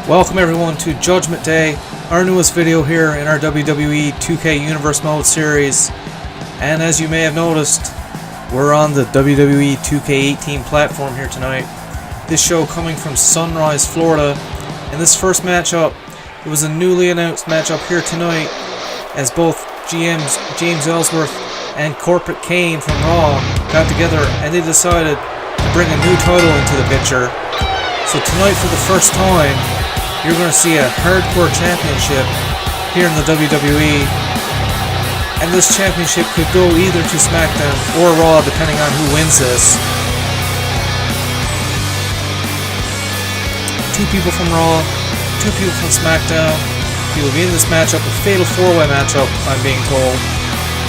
Welcome everyone to Judgment Day, our newest video here in our WWE 2K Universe Mode series. And as you may have noticed, we're on the WWE 2k18 platform here tonight. This show coming from Sunrise, Florida. In this first matchup, it was a newly announced matchup here tonight, as both GMs James Ellsworth and Corporate Kane from Raw got together and they decided to bring a new title into the picture. So tonight, for the first time, you're going to see a hardcore championship here in the WWE, and this championship could go either to SmackDown or Raw depending on who wins this. Two people from Raw, two people from SmackDown. He will be in this matchup, a fatal 4-way matchup, I'm being told,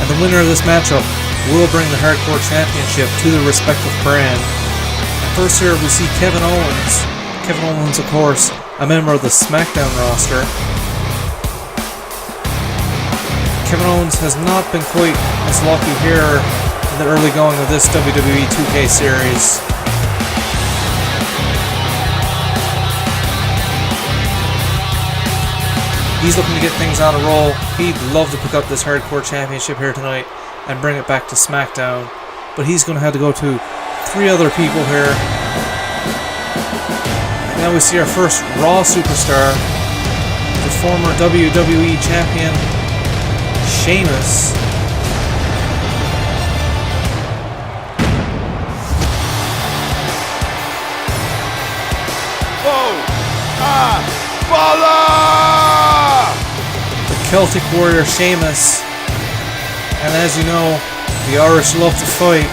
and the winner of this matchup will bring the hardcore championship to the respective brand. And first here we see Kevin Owens. Kevin Owens, of course, a member of the SmackDown roster. Kevin Owens has not been quite as lucky here in the early going of this WWE 2K series. He's looking to get things on a roll. He'd love to pick up this hardcore championship here tonight and bring it back to SmackDown, but he's going to have to go to 3 other people here. Now we see our first Raw superstar, the former WWE champion, Sheamus. The Celtic warrior Sheamus. And as you know, the Irish love to fight.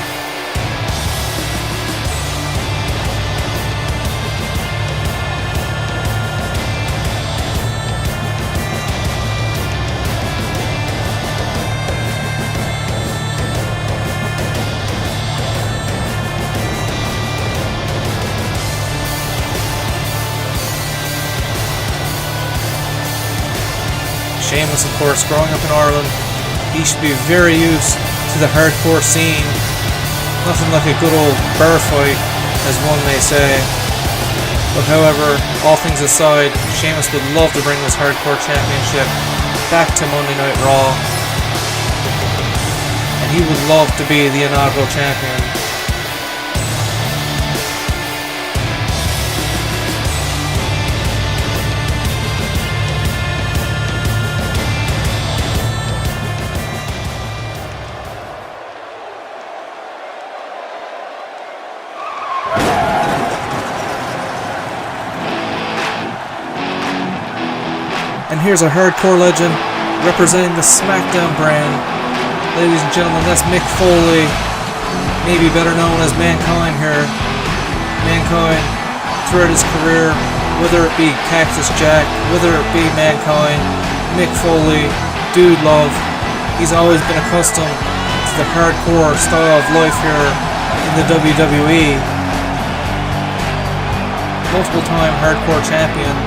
Sheamus, of course, growing up in Ireland, he should be very used to the hardcore scene. Nothing like a good old bar fight, as one may say. But however, all things aside, Sheamus would love to bring this hardcore championship back to Monday Night Raw. And he would love to be the inaugural champion. And here's a hardcore legend representing the SmackDown brand. Ladies and gentlemen, that's Mick Foley, maybe better known as Mankind here. Mankind, throughout his career, whether it be Cactus Jack, whether it be Mankind, Mick Foley, Dude Love, he's always been accustomed to the hardcore style of life here in the WWE. Multiple time hardcore champion.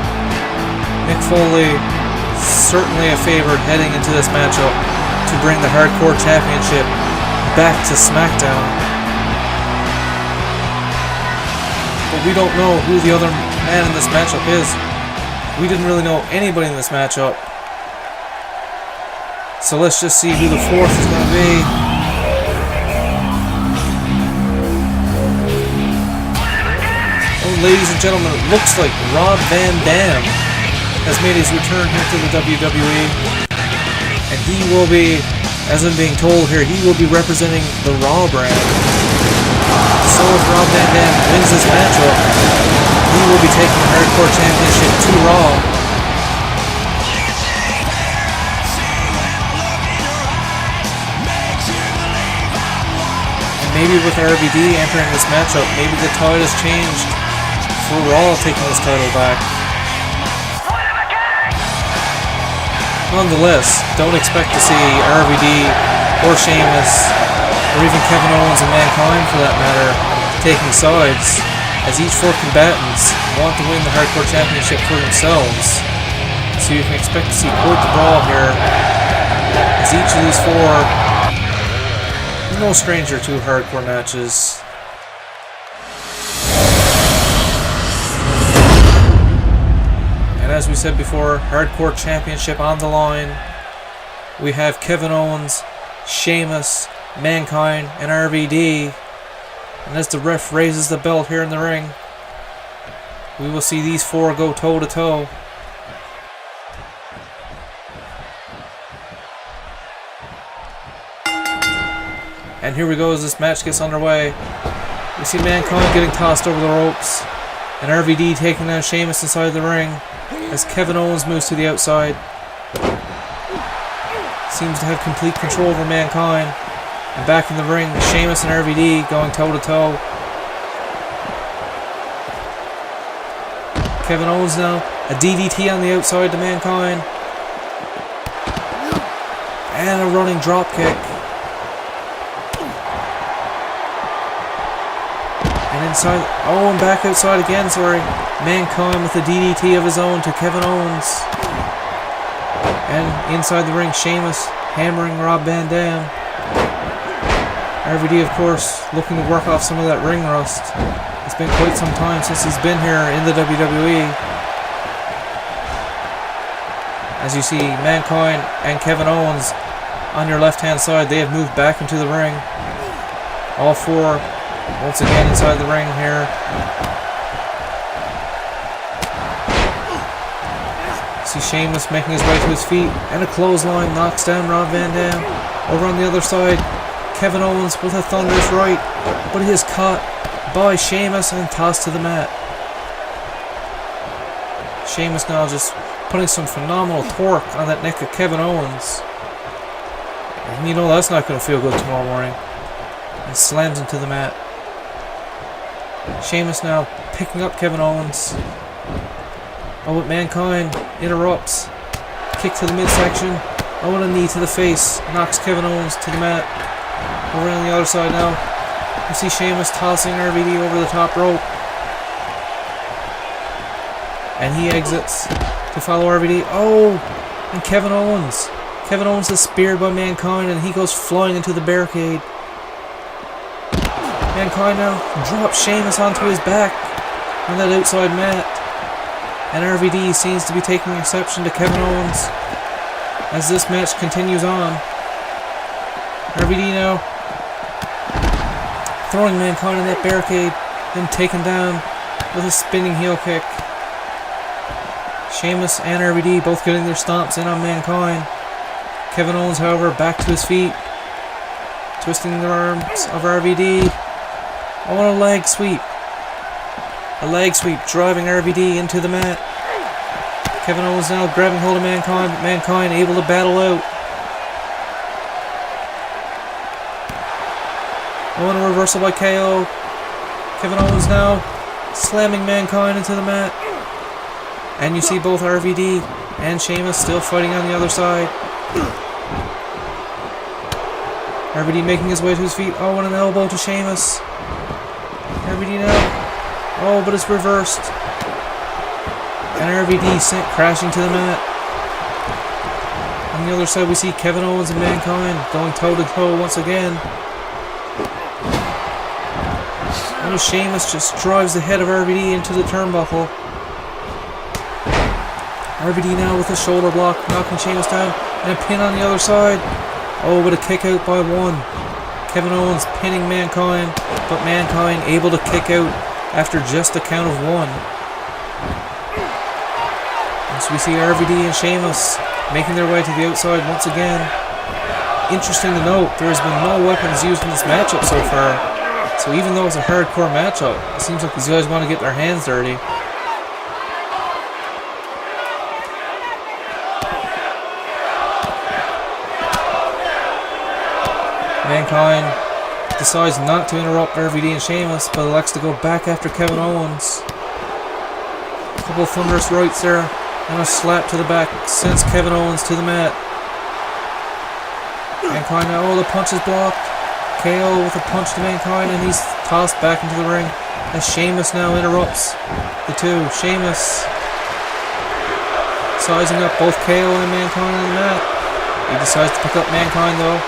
Mick Foley, certainly a favorite heading into this matchup to bring the hardcore championship back to SmackDown. But we don't know who the other man in this matchup is. We didn't really know anybody in this matchup. So let's just see who the fourth is going to be. Oh, ladies and gentlemen, it looks like Rob Van Dam has made his return here to the WWE, and he will be, as I'm being told here, he will be representing the Raw brand. So if Rob Van Dam wins this matchup, he will be taking the Hardcore Championship to Raw. And maybe with RVD entering this matchup, maybe the tide has changed for Raw taking this title back. Nonetheless, don't expect to see RVD or Sheamus, or even Kevin Owens and Mankind for that matter, taking sides, as each 4 combatants want to win the Hardcore Championship for themselves. So you can expect to see quite the brawl here, as each of these 4 is no stranger to hardcore matches. as we said before, Hardcore Championship on the line. We have Kevin Owens, Sheamus, Mankind, and RVD. And as the ref raises the belt here in the ring, we will see these four go toe to toe. And here we go as this match gets underway. We see Mankind getting tossed over the ropes, and RVD taking down Sheamus inside the ring as Kevin Owens moves to the outside. Seems to have complete control over Mankind. And back in the ring, Sheamus and RVD going toe to toe. Kevin Owens now, a DDT on the outside to Mankind. And a running drop kick. And inside, oh, and back outside again, sorry. Mankind with a DDT of his own to Kevin Owens. And inside the ring, Sheamus hammering Rob Van Dam. RVD, of course, looking to work off some of that ring rust. It's been quite some time since he's been here in the WWE. As you see, Mankind and Kevin Owens on your left-hand side, they have moved back into the ring. All four, once again, inside the ring here. See Sheamus making his way to his feet, and a clothesline knocks down Rob Van Dam. Over on the other side, Kevin Owens with a thunderous right, but he is caught by Sheamus and tossed to the mat. Sheamus now just putting some phenomenal torque on that neck of Kevin Owens. And you know that's not going to feel good tomorrow morning. And slams him to the mat. Sheamus now picking up Kevin Owens. Oh, but Mankind interrupts. Kick to the midsection. Oh, and a knee to the face. Knocks Kevin Owens to the mat. Over on the other side now. You see Sheamus tossing RVD over the top rope. And he exits to follow RVD. Oh! And Kevin Owens. Kevin Owens is speared by Mankind and he goes flying into the barricade. Mankind now drops Sheamus onto his back on that outside mat. And RVD seems to be taking exception to Kevin Owens as this match continues on. RVD now throwing Mankind in that barricade, then taken down with a spinning heel kick. Sheamus and RVD both getting their stomps in on Mankind. Kevin Owens, however, back to his feet, twisting the arms of RVD. Oh, and a leg sweep. A leg sweep driving RVD into the mat. Kevin Owens now grabbing hold of Mankind, but Mankind able to battle out. Oh, and a reversal by KO. Kevin Owens now slamming Mankind into the mat. And you see both RVD and Sheamus still fighting on the other side. RVD making his way to his feet. Oh, and an elbow to Sheamus. RVD now. Oh, but it's reversed. And RVD sent crashing to the mat. On the other side we see Kevin Owens and Mankind going toe to toe once again. And Sheamus just drives the head of RVD into the turnbuckle. RVD now with a shoulder block, knocking Sheamus down, and a pin on the other side. Oh, but a kick out by one. Kevin Owens pinning Mankind, but Mankind able to kick out after just a count of one. And so we see RVD and Sheamus making their way to the outside once again. Interesting to note, there has been no weapons used in this matchup so far. So even though it's a hardcore matchup, it seems like these guys want to get their hands dirty. Mankind decides not to interrupt RVD and Sheamus, but elects to go back after Kevin Owens. A couple of thunderous rights there, and a slap to the back sends Kevin Owens to the mat. Mankind now, oh, the punch is blocked. KO with a punch to Mankind, and he's tossed back into the ring as Sheamus now interrupts the two. Sheamus sizing up both KO and Mankind on the mat. He decides to pick up Mankind though.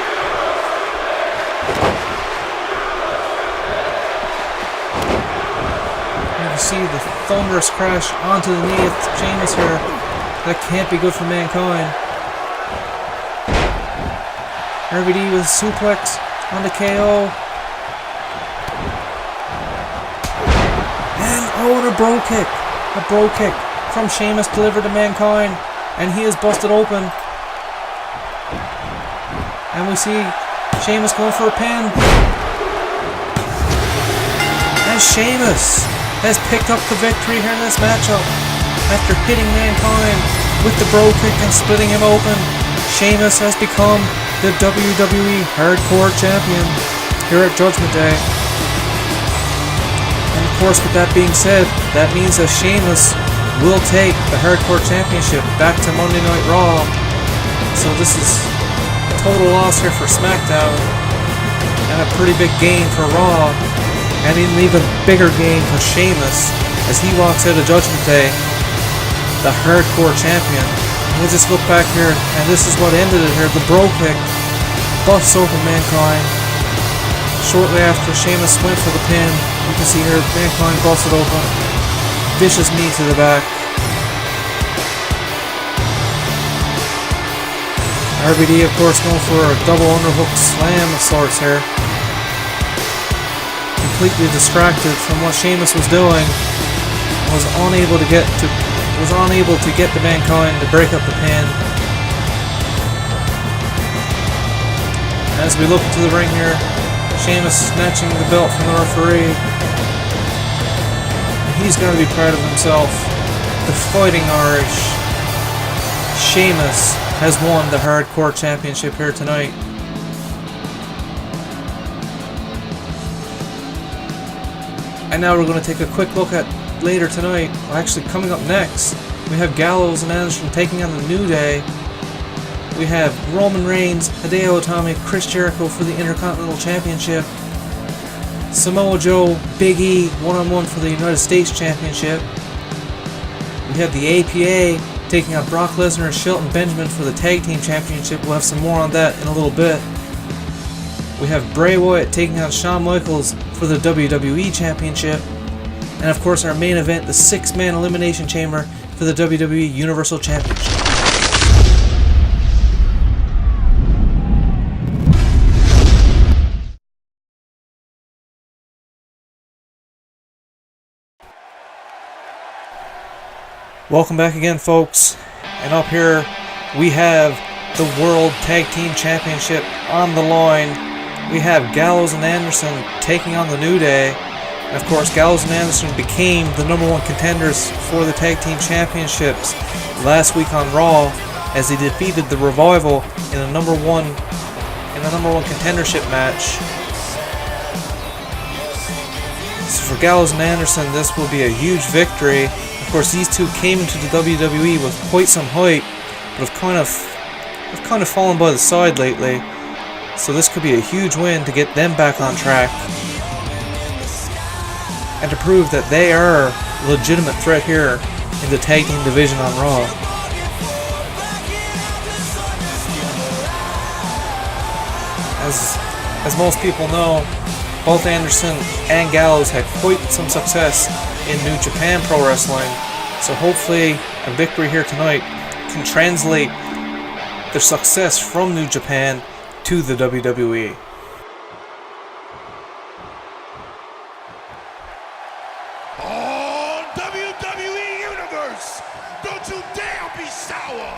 You can see the thunderous crash onto the knee of Sheamus here. That can't be good for Mankind. RVD with suplex on the KO. And oh, and a bro kick. A bro kick from Sheamus delivered to Mankind. And he is busted open. And we see Sheamus going for a pin. And Sheamus has picked up the victory here in this matchup. After hitting Mankind with the bro kick and splitting him open, Sheamus has become the WWE Hardcore Champion here at Judgment Day. And of course, with that being said, that means that Sheamus will take the Hardcore Championship back to Monday Night Raw. So this is a total loss here for SmackDown, and a pretty big gain for Raw, and an even bigger gain for Sheamus as he walks out of Judgment Day, the Hardcore Champion. We'll just look back here, and this is what ended it here. The bro kick busts open Mankind. Shortly after Sheamus went for the pin, you can see here Mankind busted open. Vicious knee to the back. RVD, of course, going for a double underhook slam of sorts here. Completely distracted from what Sheamus was doing. Was unable to get the Mankind to break up the pin. As we look to the ring here, Sheamus snatching the belt from the referee. He's got to be proud of himself. The Fighting Irish. Sheamus has won the Hardcore Championship here tonight. And now we're going to take a quick look at later tonight. Well, actually, coming up next, we have Gallows and Anderson taking on the New Day. We have Roman Reigns, Hideo Itami, Chris Jericho for the Intercontinental Championship. Samoa Joe, Big E, one-on-one for the United States Championship. We have the APA taking on Brock Lesnar and Shelton Benjamin for the Tag Team Championship. We'll have some more on that in a little bit. We have Bray Wyatt taking on Shawn Michaels for the WWE Championship. And of course our main event, the 6-man Elimination Chamber for the WWE Universal Championship. Welcome back again, folks. And up here we have the World Tag Team Championship on the line. We have Gallows and Anderson taking on the New Day. And of course, Gallows and Anderson became the #1 contenders for the Tag Team Championships last week on Raw as they defeated the Revival in a number one contendership match. So for Gallows and Anderson, this will be a huge victory. Of course, these two came into the WWE with quite some hype, but have kind of fallen by the side lately. So this could be a huge win to get them back on track and to prove that they are a legitimate threat here in the tag team division on Raw. As most people know, both Anderson and Gallows had quite some success in New Japan Pro Wrestling, so hopefully a victory here tonight can translate their success from New Japan to the WWE. Oh, WWE Universe! Don't you dare be sour!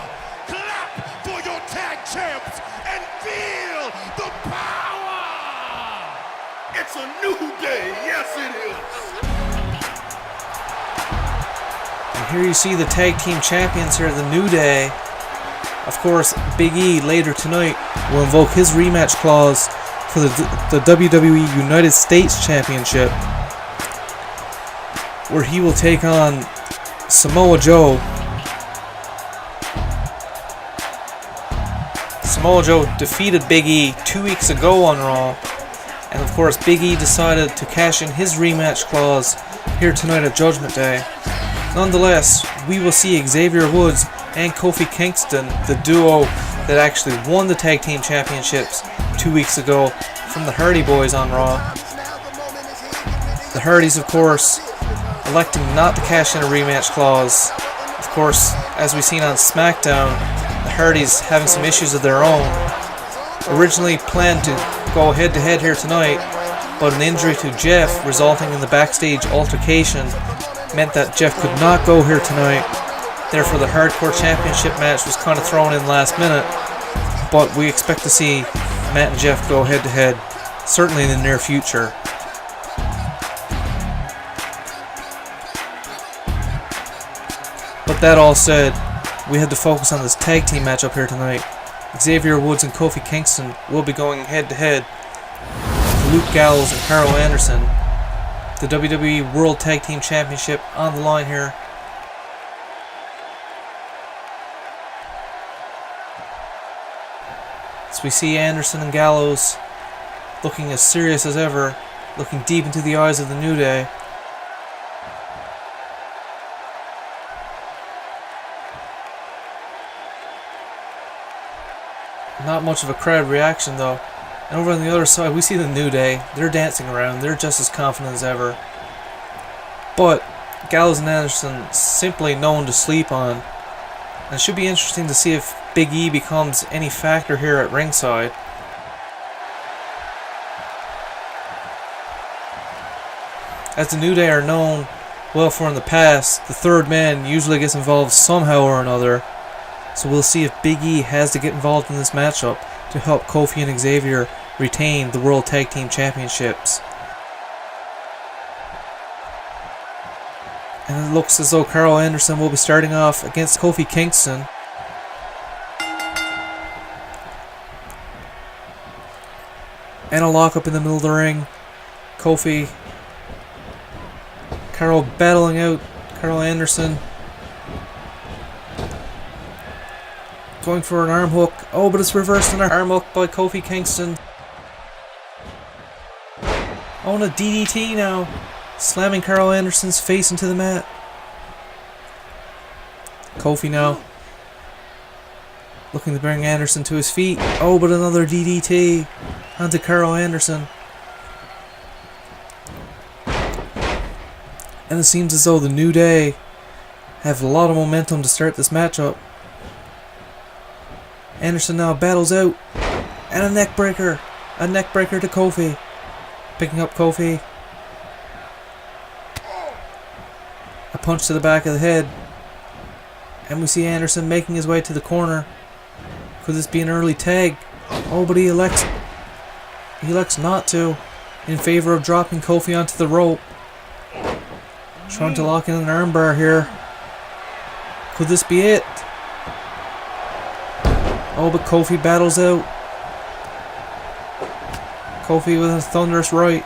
Clap for your tag champs and feel the power! It's a new day, yes it is! And here you see the tag team champions here, the New Day. Of course, Big E later tonight will invoke his rematch clause for the WWE United States Championship, where he will take on Samoa Joe. Samoa Joe defeated Big E 2 weeks ago on Raw, and of course Big E decided to cash in his rematch clause here tonight at Judgment Day. Nonetheless, we will see Xavier Woods and Kofi Kingston, the duo that actually won the Tag Team Championships 2 weeks ago from the Hardy Boys on Raw. The Hardys, of course, electing not to cash in a rematch clause Of course, as we've seen on SmackDown, the Hardys having some issues of their own. Originally planned to go head to head here tonight, but an injury to Jeff resulting in the backstage altercation meant that Jeff could not go here tonight. Therefore the Hardcore Championship match was kind of thrown in last minute, but we expect to see Matt and Jeff go head to head, certainly in the near future. But that all said, we had to focus on this tag team matchup here tonight. Xavier Woods and Kofi Kingston will be going head to head to Luke Gallows and Carl Anderson. The WWE World Tag Team Championship on the line here. As we see Anderson and Gallows looking as serious as ever, looking deep into the eyes of the New Day. Not much of a crowd reaction though. And over on the other side we see the New Day. They're dancing around. They're just as confident as ever. But Gallows and Anderson simply known to sleep on. And it should be interesting to see if Big E becomes any factor here at ringside. As the New Day are known well for in the past, the third man usually gets involved somehow or another. So we'll see if Big E has to get involved in this matchup to help Kofi and Xavier retain the World Tag Team Championships. And it looks as though Carl Anderson will be starting off against Kofi Kingston. And a lockup in the middle of the ring. Kofi, Carl battling out Carl Anderson. Going for an arm hook. Oh, but it's reversed an arm hook by Kofi Kingston. Oh, and a DDT now. Slamming Carl Anderson's face into the mat. Kofi now looking to bring Anderson to his feet. Oh, but another DDT onto Carl Anderson. And it seems as though the New Day have a lot of momentum to start this matchup. Anderson now battles out. And a neck breaker. A neck breaker to Kofi. Picking up Kofi. A punch to the back of the head. And we see Anderson making his way to the corner. Could this be an early tag? Oh, but he elects not to. In favor of dropping Kofi onto the rope. Trying to lock in an armbar here. Could this be it? Oh, but Kofi battles out. Kofi with a thunderous right.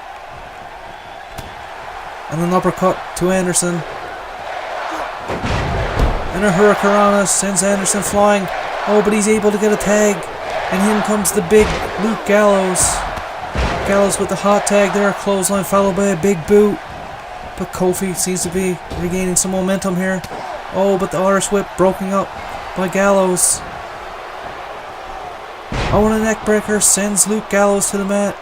And an uppercut to Anderson. And a Hurricanrana sends Anderson flying. Oh, but he's able to get a tag. And in comes the big Luke Gallows. Gallows with the hot tag there. Clothesline followed by a big boot. But Kofi seems to be regaining some momentum here. Oh, but the Irish whip broken up by Gallows. Oh, and a neckbreaker sends Luke Gallows to the mat.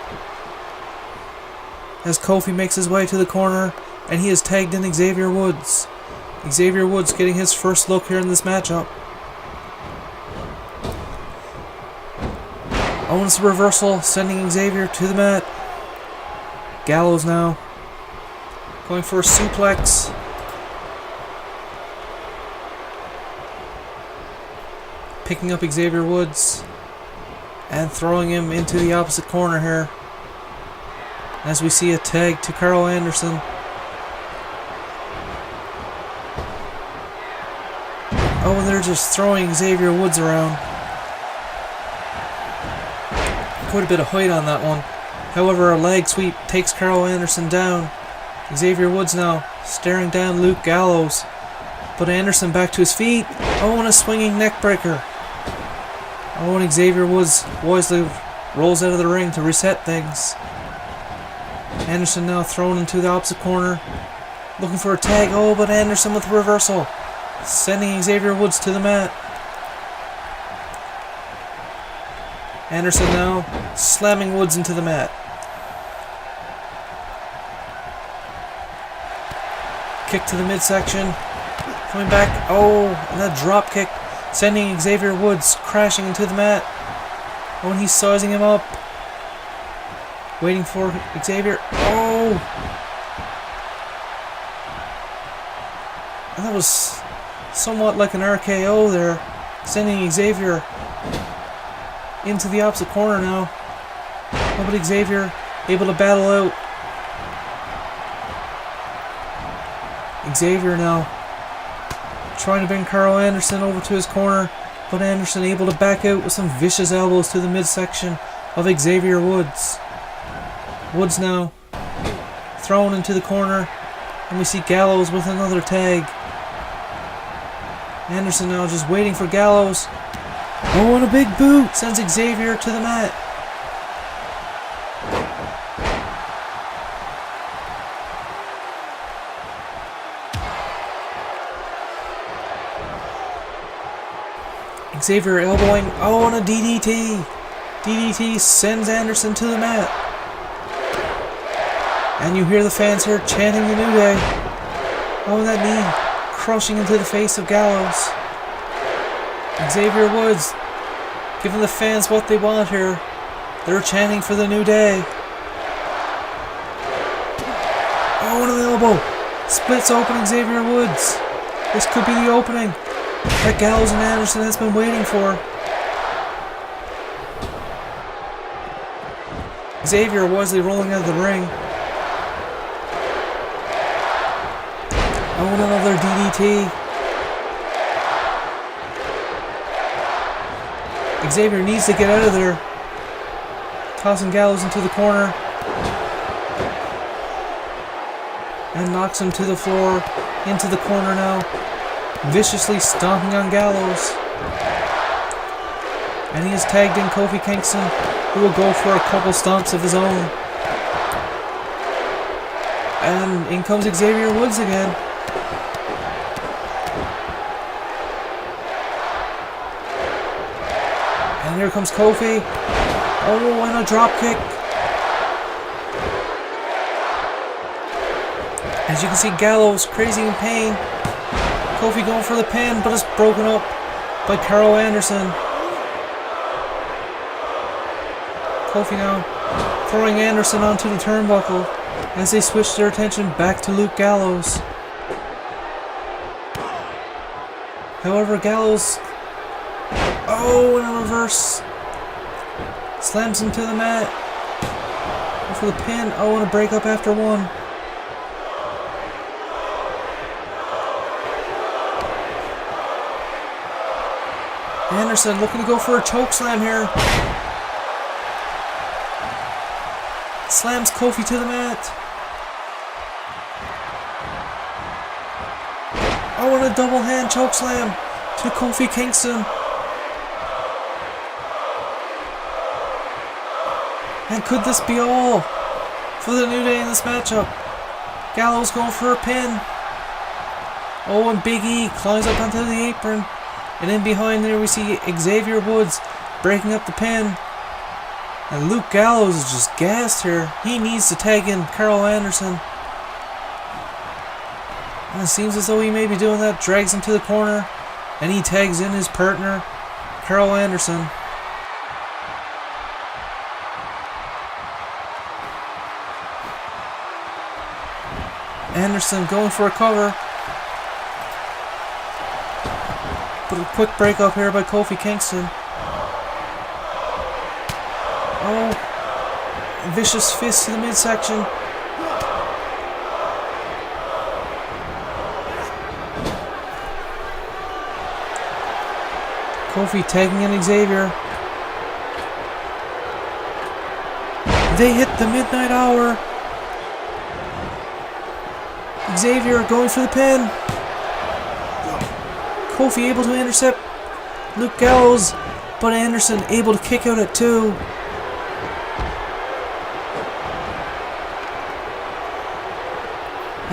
As Kofi makes his way to the corner, and he has tagged in Xavier Woods. Xavier Woods getting his first look here in this matchup. Owens reversal, sending Xavier to the mat. Gallows now going for a suplex. Picking up Xavier Woods and throwing him into the opposite corner here. As we see a tag to Carl Anderson. Oh, and they're just throwing Xavier Woods around. Quite a bit of height on that one. However, a leg sweep takes Carl Anderson down. Xavier Woods now staring down Luke Gallows. But Anderson back to his feet. Oh, and a swinging neckbreaker. Oh, and Xavier Woods wisely rolls out of the ring to reset things. Anderson now thrown into the opposite corner. Looking for a tag. Oh, but Anderson with reversal. Sending Xavier Woods to the mat. Anderson now slamming Woods into the mat. Kick to the midsection. Coming back. Oh, and that drop kick sending Xavier Woods crashing into the mat. Oh, and he's sizing him up. Waiting for Xavier. Oh! And that was somewhat like an RKO there. Sending Xavier into the opposite corner now. Oh, but Xavier able to battle out. Xavier now trying to bring Carl Anderson over to his corner, but Anderson able to back out with some vicious elbows to the midsection of Xavier Woods. Woods now thrown into the corner, and we see Gallows with another tag. Anderson now just waiting for Gallows. Oh, and a big boot sends Xavier to the mat. Xavier elbowing. Oh, and a DDT. DDT sends Anderson to the mat. And you hear the fans here chanting the New Day. Oh, and that knee crushing into the face of Gallows. Xavier Woods giving the fans what they want here. They're chanting for the New Day. Oh, and an elbow. Splits open Xavier Woods. This could be the opening that Gallows and Anderson has been waiting for. Xavier Woods rolling out of the ring. Oh, and another DDT. Xavier needs to get out of there. Tossing Gallows into the corner. And knocks him to the floor. Into the corner now. Viciously stomping on Gallows. And he has tagged in Kofi Kingston, who will go for a couple stomps of his own. And in comes Xavier Woods again. And here comes Kofi. Oh, and a drop kick. As you can see, Gallows crazy in pain. Kofi going for the pin, but it's broken up by Carl Anderson. Kofi now throwing Anderson onto the turnbuckle as they switch their attention back to Luke Gallows. However, Gallows, oh, in a reverse, slams him to the mat. Go for the pin. Oh, and a breakup after one. Anderson looking to go for a choke slam here. Slams Kofi to the mat. Oh, and a double hand choke slam to Kofi Kingston. And could this be all for the New Day in this matchup? Gallows going for a pin. Oh, and Big E climbs up onto the apron. And in behind there we see Xavier Woods breaking up the pin. And Luke Gallows is just gassed here. He needs to tag in Carl Anderson. And it seems as though he may be doing that. Drags him to the corner. And he tags in his partner, Carl Anderson. Anderson going for a cover. But a quick break up here by Kofi Kingston. Oh, vicious fist to the midsection. Kofi tagging in Xavier. They hit the midnight hour. Xavier going for the pin. Kofi able to intercept Luke Gallows, but Anderson able to kick out at 2.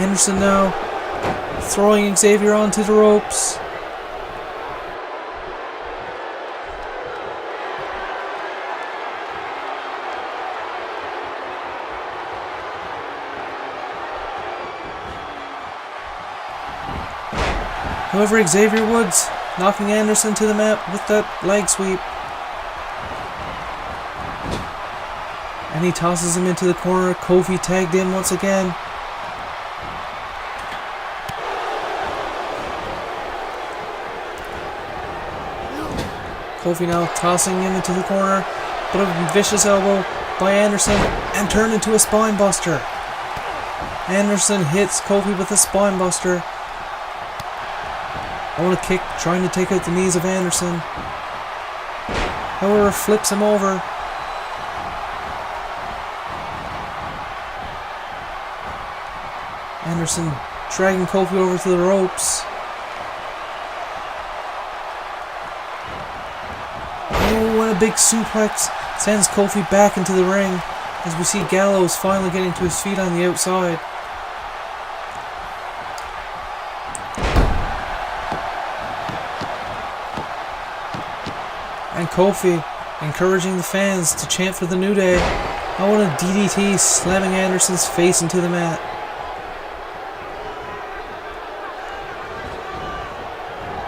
Anderson now throwing Xavier onto the ropes. However, Xavier Woods knocking Anderson to the mat with that leg sweep. And he tosses him into the corner. Kofi tagged in once again. Kofi now tossing him into the corner, but a vicious elbow by Anderson and turned into a spine buster. Anderson hits Kofi with a spine buster. On a kick, trying to take out the knees of Anderson. However, flips him over. Anderson dragging Kofi over to the ropes. Oh, and a big suplex sends Kofi back into the ring as we see Gallows finally getting to his feet on the outside. And Kofi encouraging the fans to chant for the New Day. Oh, and a DDT slamming Anderson's face into the mat.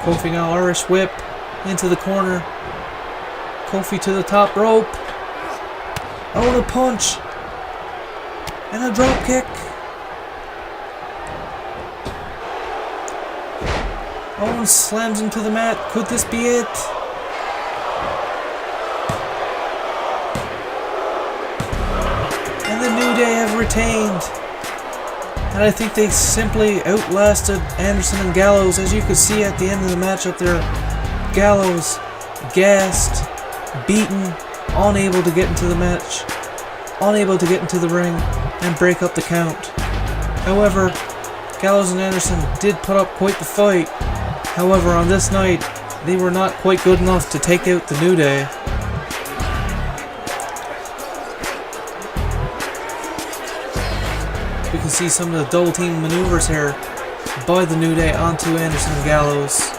Kofi now Irish whip into the corner. Kofi to the top rope. Oh, and a punch. And a drop kick. Owens slams him to the mat. Could this be it? And the New Day have retained. And I think they simply outlasted Anderson and Gallows. As you could see at the end of the matchup there, Gallows gassed, beaten, unable to get into the match, unable to get into the ring and break up the count. However, Gallows and Anderson did put up quite the fight. However, on this night, they were not quite good enough to take out the New Day. We can see some of the double team maneuvers here by the New Day onto Anderson and Gallows.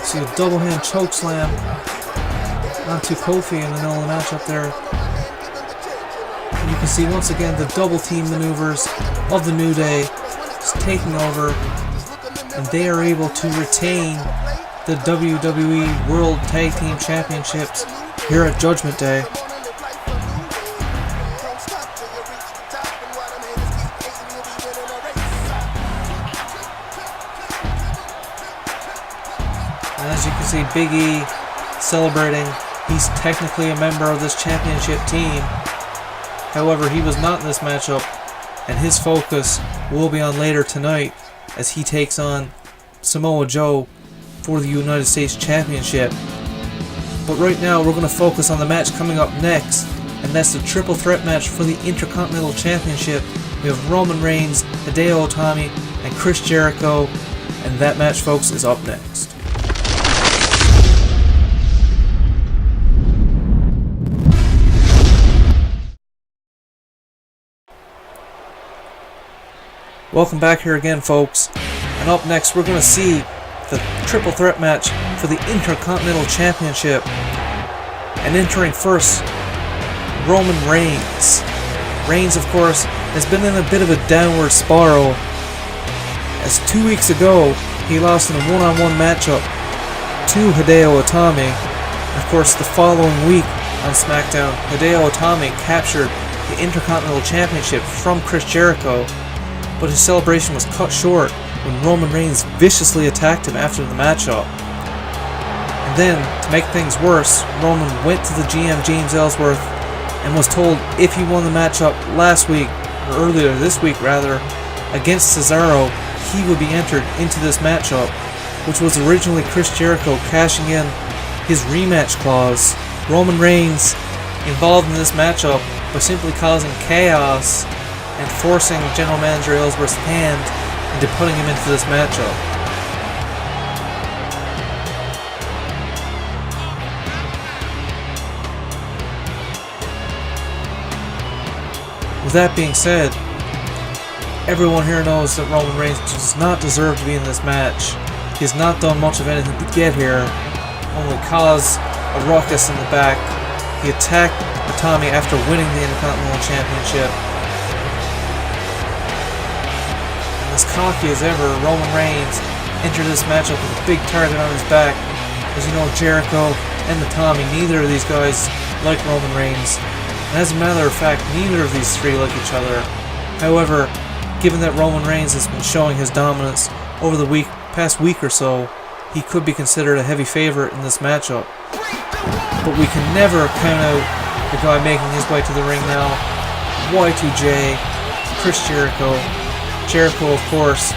See a double hand choke slam onto Kofi in the middle of the matchup there. And you can see once again the double team maneuvers of the New Day just taking over, and they are able to retain the WWE World Tag Team Championships here at Judgment Day. And as you can see, Big E celebrating. He's technically a member of this championship team. However, he was not in this matchup, and his focus will be on later tonight as he takes on Samoa Joe for the United States Championship. But right now we're going to focus on the match coming up next, and that's the triple threat match for the Intercontinental Championship. We have Roman Reigns, Hideo Itami, and Chris Jericho, and that match, folks, is up next. Welcome back here again, folks, and up next we're going to see the triple threat match for the Intercontinental Championship. And entering first, Roman Reigns. Reigns, of course, has been in a bit of a downward spiral, as 2 weeks ago he lost in a one-on-one matchup to Hideo Itami. Of course, the following week on SmackDown, Hideo Itami captured the Intercontinental Championship from Chris Jericho, but his celebration was cut short when Roman Reigns viciously attacked him after the matchup. And then, to make things worse, Roman went to the GM James Ellsworth and was told if he won the matchup last week, or earlier this week rather, against Cesaro, he would be entered into this matchup, which was originally Chris Jericho cashing in his rematch clause. Roman Reigns involved in this matchup by simply causing chaos and forcing General Manager Ellsworth's hand into putting him into this matchup. With that being said, everyone here knows that Roman Reigns does not deserve to be in this match. He has not done much of anything to get here, only cause a ruckus in the back. He attacked Itami after winning the Intercontinental Championship. As cocky as ever, Roman Reigns entered this matchup with a big target on his back. As you know, Jericho and Itami, neither of these guys like Roman Reigns. And as a matter of fact, neither of these three like each other. However, given that Roman Reigns has been showing his dominance over the past week or so, he could be considered a heavy favorite in this matchup. But we can never count out the guy making his way to the ring now. Y2J, Chris Jericho. Jericho, of course,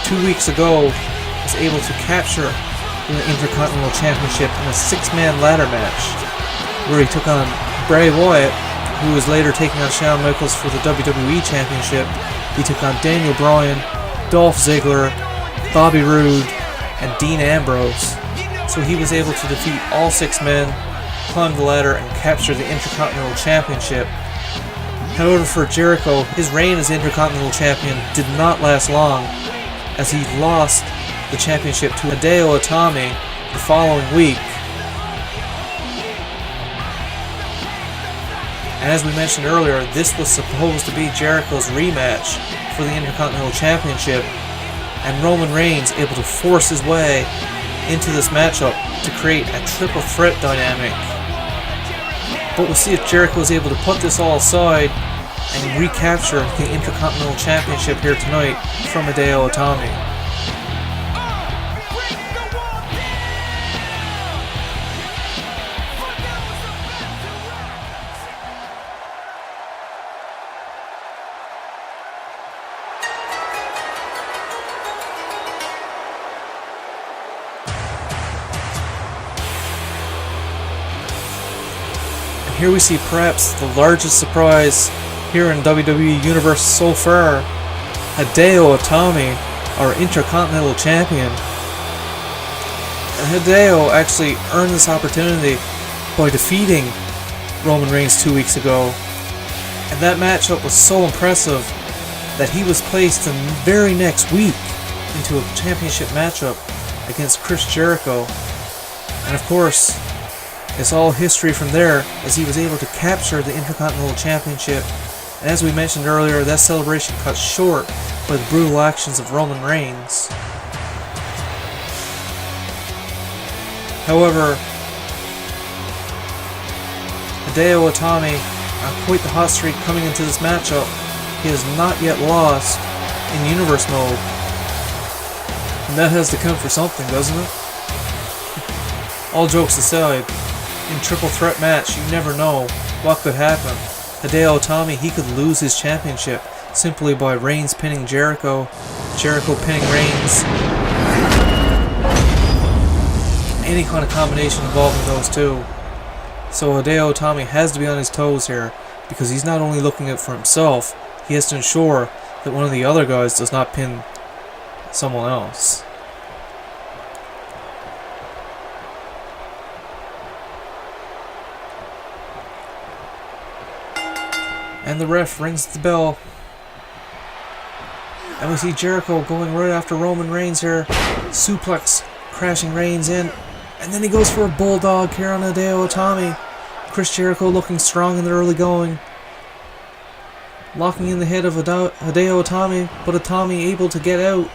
2 weeks ago was able to capture the Intercontinental Championship in a 6-man ladder match, where he took on Bray Wyatt, who was later taking on Shawn Michaels for the WWE Championship. He took on Daniel Bryan, Dolph Ziggler, Bobby Roode, and Dean Ambrose. So he was able to defeat all 6 men, climb the ladder, and capture the Intercontinental Championship. However, for Jericho, his reign as Intercontinental Champion did not last long, as he lost the championship to Hideo Itami the following week. And as we mentioned earlier, this was supposed to be Jericho's rematch for the Intercontinental Championship, and Roman Reigns able to force his way into this matchup to create a triple threat dynamic. But we'll see if Jericho is able to put this all aside and recapture the Intercontinental Championship here tonight from Hideo Itami. Here we see perhaps the largest surprise here in WWE Universe so far. Hideo Itami, our Intercontinental Champion. And Hideo actually earned this opportunity by defeating Roman Reigns 2 weeks ago. And that matchup was so impressive that he was placed the very next week into a championship matchup against Chris Jericho. And of course, it's all history from there, as he was able to capture the Intercontinental Championship. And as we mentioned earlier, that celebration cut short by the brutal actions of Roman Reigns. However, Hideo Itami on quite the hot streak coming into this matchup. He has not yet lost in Universe mode. And that has to count for something, doesn't it? All jokes aside, in triple threat match, you never know what could happen. Hideo Itami, he could lose his championship simply by Reigns pinning Jericho, Jericho pinning Reigns. Any kind of combination involving those two. So Hideo Itami has to be on his toes here, because he's not only looking out for himself, he has to ensure that one of the other guys does not pin someone else. And the ref rings the bell. And we see Jericho going right after Roman Reigns here. Suplex, crashing Reigns in. And then he goes for a bulldog here on Hideo Itami. Chris Jericho looking strong in the early going. Locking in the head of Hideo Itami, but Itami able to get out.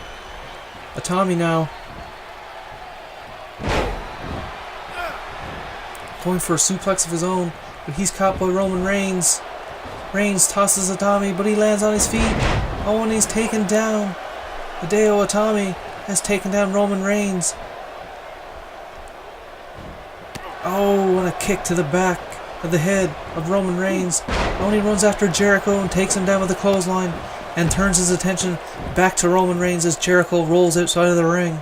Itami now going for a suplex of his own, but he's caught by Roman Reigns. Reigns tosses Itami, but he lands on his feet. Oh, and he's taken down. Hideo Itami has taken down Roman Reigns. Oh, and a kick to the back of the head of Roman Reigns. Oh, and he runs after Jericho and takes him down with a clothesline and turns his attention back to Roman Reigns as Jericho rolls outside of the ring.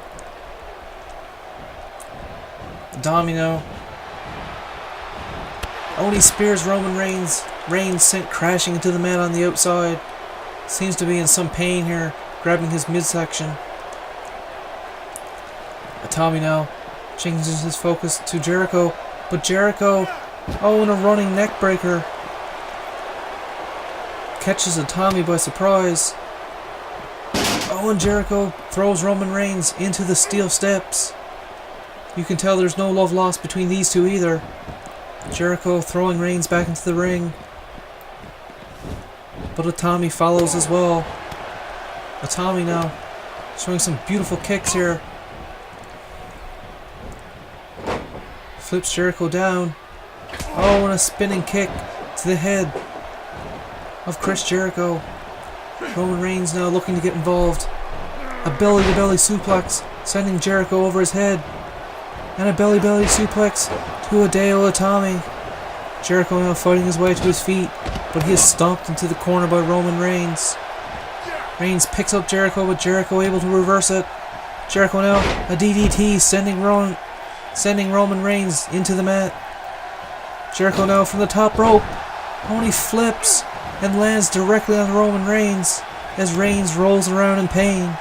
Domino. Oh, and he spears Roman Reigns. Reigns sent crashing into the mat on the outside. Seems to be in some pain here, grabbing his midsection. Itami now changes his focus to Jericho, but Jericho, oh, and a running neckbreaker. Catches Itami by surprise. Oh, and Jericho throws Roman Reigns into the steel steps. You can tell there's no love lost between these two either. Jericho throwing Reigns back into the ring. But Itami follows as well. Itami now showing some beautiful kicks here. Flips Jericho down. Oh, and a spinning kick to the head of Chris Jericho. Roman Reigns now looking to get involved. A belly-to-belly suplex, sending Jericho over his head. And a belly-belly suplex to Hideo Itami. Jericho now fighting his way to his feet, but he is stomped into the corner by Roman Reigns. Reigns picks up Jericho, but Jericho able to reverse it. Jericho now a DDT, sending Roman Reigns into the mat. Jericho now from the top rope. Only flips and lands directly on Roman Reigns as Reigns rolls around in pain.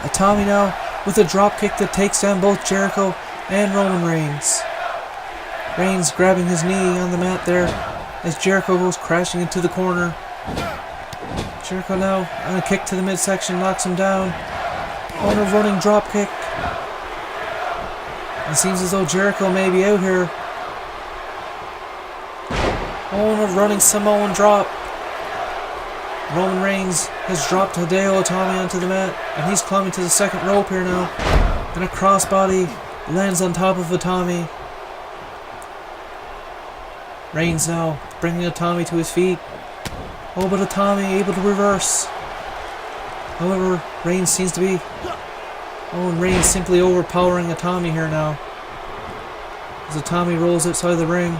Itami now with a dropkick that takes down both Jericho and Roman Reigns. Reigns grabbing his knee on the mat there as Jericho goes crashing into the corner. Jericho now on a kick to the midsection knocks him down. On a running dropkick. It seems as though Jericho may be out here. On a running Samoan drop. Roman Reigns has dropped Hideo Itami onto the mat, and he's climbing to the second rope here now. And a crossbody lands on top of Itami. Reigns now bringing Itami to his feet. Oh, but Itami able to reverse. However, Reigns seems to be... Oh, and Reigns simply overpowering Itami here now. As Itami rolls outside the ring.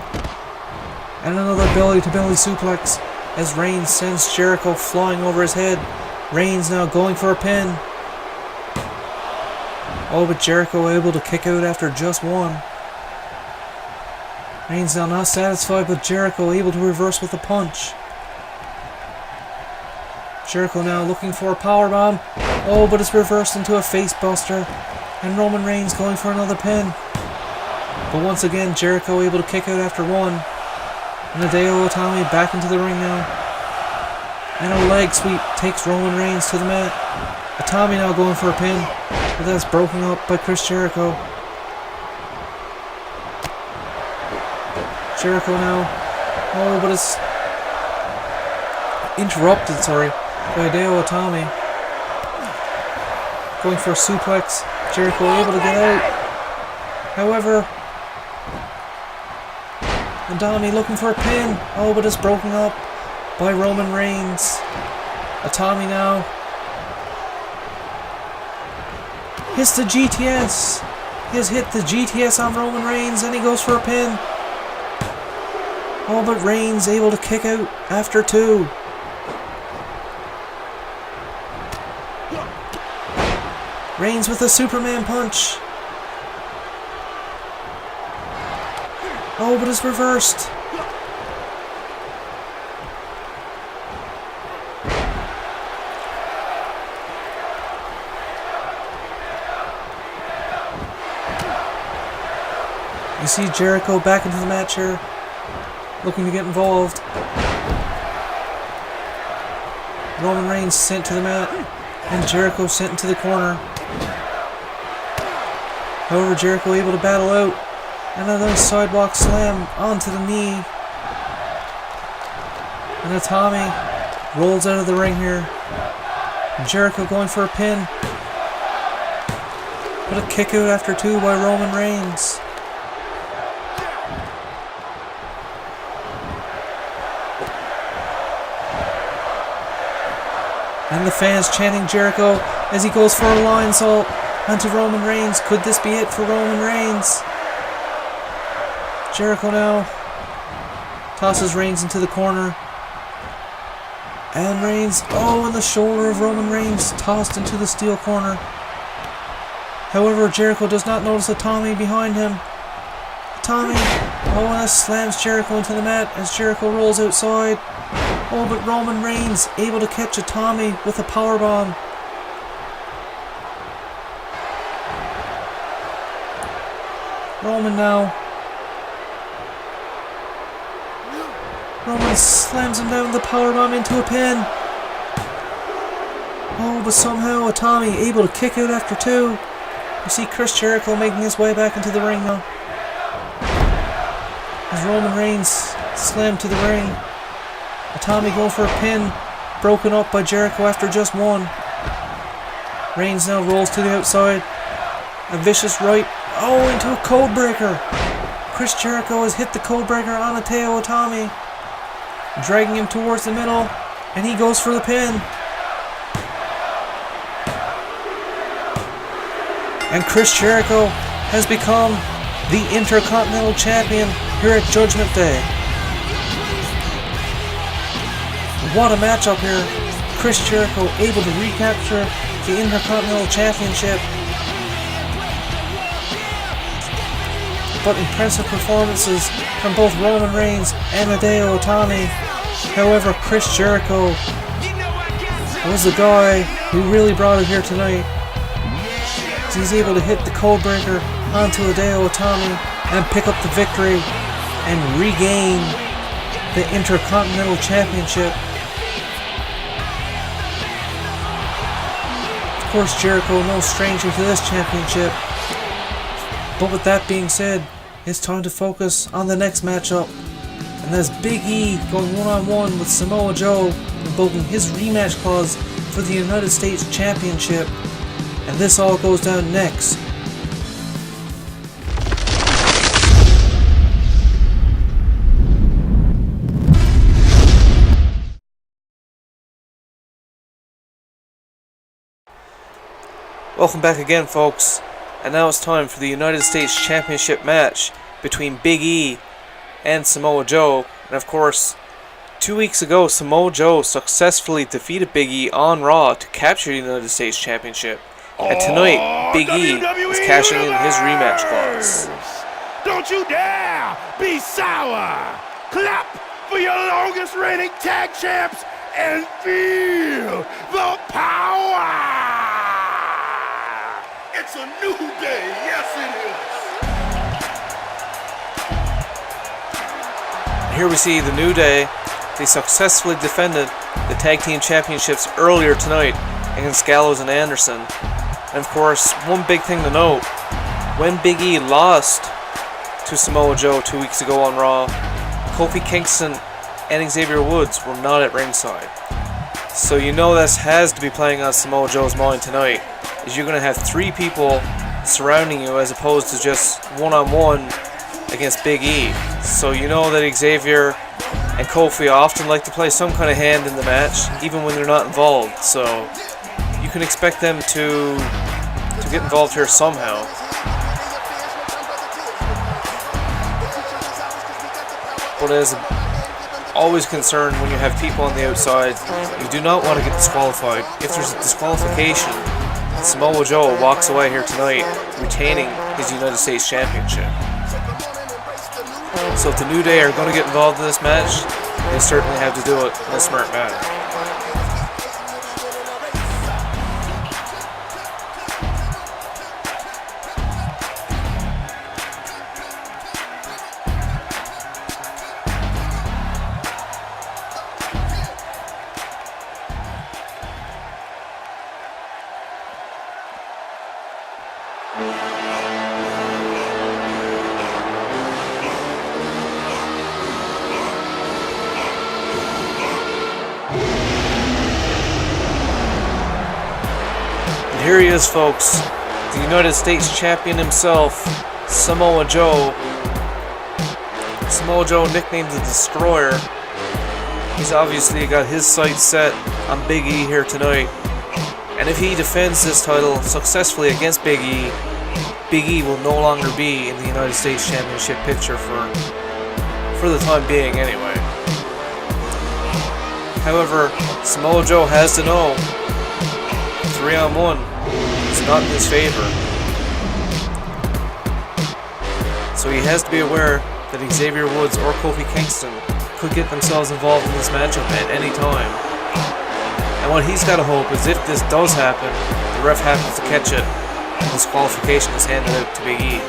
And another belly-to-belly suplex as Reigns sends Jericho flying over his head. Reigns now going for a pin. Oh, but Jericho able to kick out after just one. Reigns now not satisfied, but Jericho able to reverse with a punch. Jericho now looking for a powerbomb. Oh, but it's reversed into a facebuster. And Roman Reigns going for another pin. But once again, Jericho able to kick out after one. And Hideo Itami back into the ring now. And a leg sweep takes Roman Reigns to the mat. Itami now going for a pin. But that's broken up by Chris Jericho. Jericho now. Oh, but it's interrupted, by Hideo Itami. Going for a suplex. Jericho able to get out. However, Itami looking for a pin. Oh, but it's broken up by Roman Reigns. Itami now hits the GTS. He has hit the GTS on Roman Reigns and he goes for a pin. Oh, but Reigns able to kick out after two. Reigns with a Superman punch. Oh, but it's reversed. You see Jericho back into the match here, looking to get involved. Roman Reigns sent to the mat, and Jericho sent into the corner. However, Jericho able to battle out. Another sidewalk slam onto the knee. And Itami rolls out of the ring here. And Jericho going for a pin. But a kick out after two by Roman Reigns. And the fans chanting Jericho as he goes for a lion salt onto Roman Reigns. Could this be it for Roman Reigns? Jericho now tosses Reigns into the corner. And Reigns, oh, and the shoulder of Roman Reigns tossed into the steel corner. However, Jericho does not notice Itami behind him. Itami, oh, and slams Jericho into the mat as Jericho rolls outside. Oh, but Roman Reigns able to catch Itami with a powerbomb. Roman now. Roman slams him down with the powerbomb into a pin. Oh, but somehow Itami able to kick out after two. You see Chris Jericho making his way back into the ring now. As Roman Reigns slammed to the ring. Itami going for a pin, broken up by Jericho after just one. Reigns now rolls to the outside. A vicious right. Oh, into a code breaker. Chris Jericho has hit the code breaker on Hideo Itami, dragging him towards the middle, and he goes for the pin. And Chris Jericho has become the Intercontinental Champion here at Judgment Day. What a matchup here. Chris Jericho able to recapture the Intercontinental Championship. But impressive performances from both Roman Reigns and Hideo Itami. However, Chris Jericho was the guy who really brought it here tonight. He's able to hit the codebreaker onto Hideo Itami and pick up the victory and regain the Intercontinental Championship. Of course, Jericho no stranger to this championship. But with that being said, it's time to focus on the next matchup. And that's Big E going one-on-one with Samoa Joe, invoking his rematch clause for the United States Championship. And this all goes down next. Welcome back again, folks. And now it's time for the United States Championship match between Big E and Samoa Joe. And of course, 2 weeks ago, Samoa Joe successfully defeated Big E on Raw to capture the United States Championship. And tonight, Big E is cashing in his rematch clause. Don't you dare be sour! Clap for your longest reigning tag champs and feel the power! It's a new day, yes it is! Here we see the New Day. They successfully defended the Tag Team Championships earlier tonight against Gallows and Anderson. And of course, one big thing to note, when Big E lost to Samoa Joe 2 weeks ago on Raw, Kofi Kingston and Xavier Woods were not at ringside. So you know this has to be playing on Samoa Joe's mind tonight, is you're going to have 3 people surrounding you as opposed to just one-on-one against Big E. So you know that Xavier and Kofi often like to play some kind of hand in the match, even when they're not involved. So you can expect them to get involved here somehow. But as always concerned when you have people on the outside, you do not want to get disqualified. If there's a disqualification, Samoa Joe walks away here tonight retaining his United States Championship. So if the New Day are going to get involved in this match, they certainly have to do it in a smart manner. Here he is, folks, the United States Champion himself, Samoa Joe. Samoa Joe, nicknamed the Destroyer. He's obviously got his sights set on Big E here tonight. And if he defends this title successfully against Big E will no longer be in the United States Championship picture for the time being anyway. However, Samoa Joe has to know 3-on-1 is not in his favor. So he has to be aware that Xavier Woods or Kofi Kingston could get themselves involved in this matchup at any time. And what he's got to hope is if this does happen, the ref happens to catch it, and disqualification is handed out to Big E.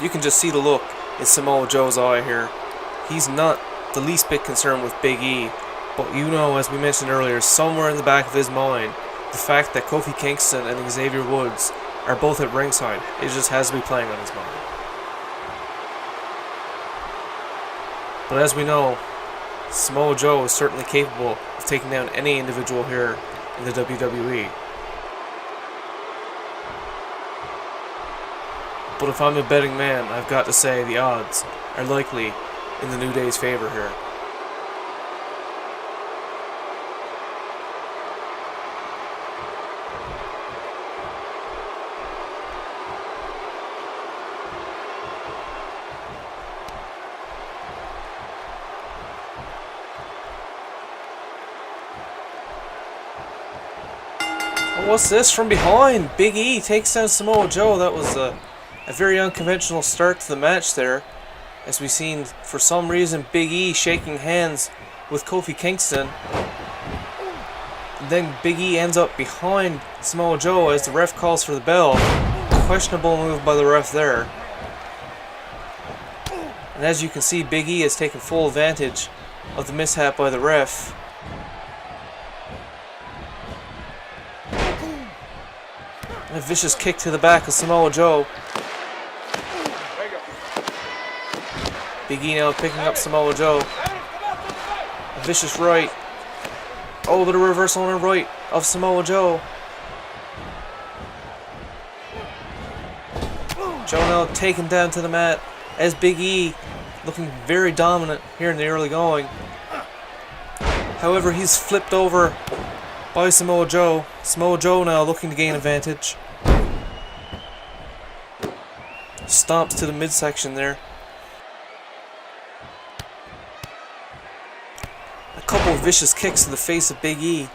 You can just see the look in Samoa Joe's eye here. He's not the least bit concerned with Big E, but you know, as we mentioned earlier, somewhere in the back of his mind, the fact that Kofi Kingston and Xavier Woods are both at ringside, it just has to be playing on his mind. But as we know, Samoa Joe is certainly capable of taking down any individual here in the WWE. But if I'm a betting man, I've got to say the odds are likely in the New Day's favor here. What's this from behind? Big E takes down Samoa Joe. That was a very unconventional start to the match there, as we've seen for some reason Big E shaking hands with Kofi Kingston. And then Big E ends up behind Samoa Joe as the ref calls for the bell. Questionable move by the ref there. And as you can see, Big E has taken full advantage of the mishap by the ref. A vicious kick to the back of Samoa Joe. Big E now picking up Samoa Joe. A vicious right. Oh, but a reversal on a right of Samoa Joe. Joe now taken down to the mat as Big E looking very dominant here in the early going. However, he's flipped over by Samoa Joe. Samoa Joe now looking to gain advantage. Stomps to the midsection there. A couple of vicious kicks to the face of Big E.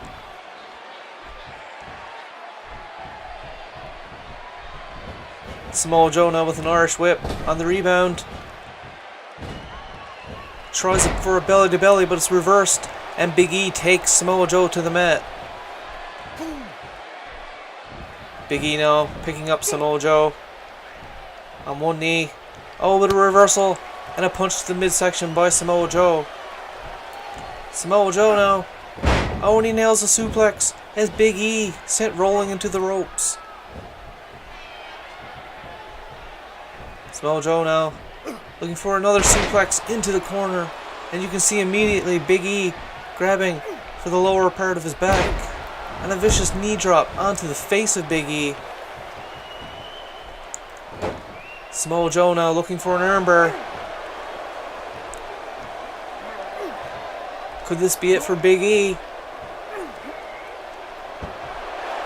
Samoa Joe now with an Irish whip on the rebound. Tries it for a belly to belly, but it's reversed. And Big E takes Samoa Joe to the mat. Big E now picking up Samoa Joe on one knee. Oh, with a reversal and a punch to the midsection by Samoa Joe. Samoa Joe now. Oh, and he nails a suplex as Big E sent rolling into the ropes. Samoa Joe now looking for another suplex into the corner. And you can see immediately Big E grabbing for the lower part of his back. And a vicious knee drop onto the face of Big E. Samoa Joe now looking for an armbar. Could this be it for Big E?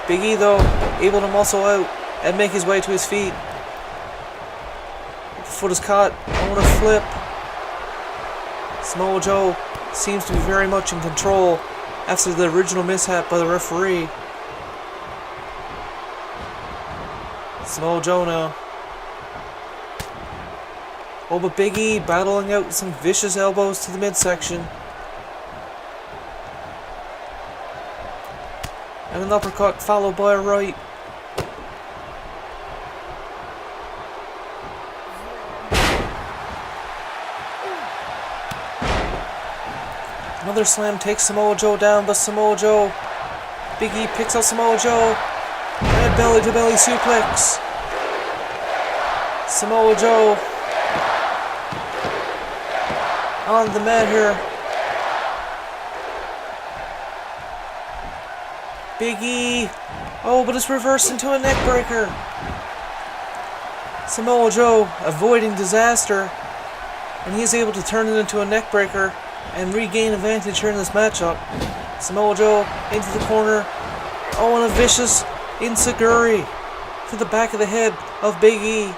Big E, though, able to muscle out and make his way to his feet. The foot is caught. On a flip. Samoa Joe seems to be very much in control after the original mishap by the referee. Samoa Joe now. Oh, but Big E battling out some vicious elbows to the midsection. And an uppercut followed by a right. Another slam takes Samoa Joe down, but Samoa Joe, Big E picks up Samoa Joe, and a belly-to-belly suplex. Samoa Joe on the mat here. Big E, oh, but it's reversed into a neck breaker. Samoa Joe avoiding disaster, and he's able to turn it into a neck breaker and regain advantage here in this matchup. Samoa Joe into the corner. Oh, and a vicious enziguri to the back of the head of Big E.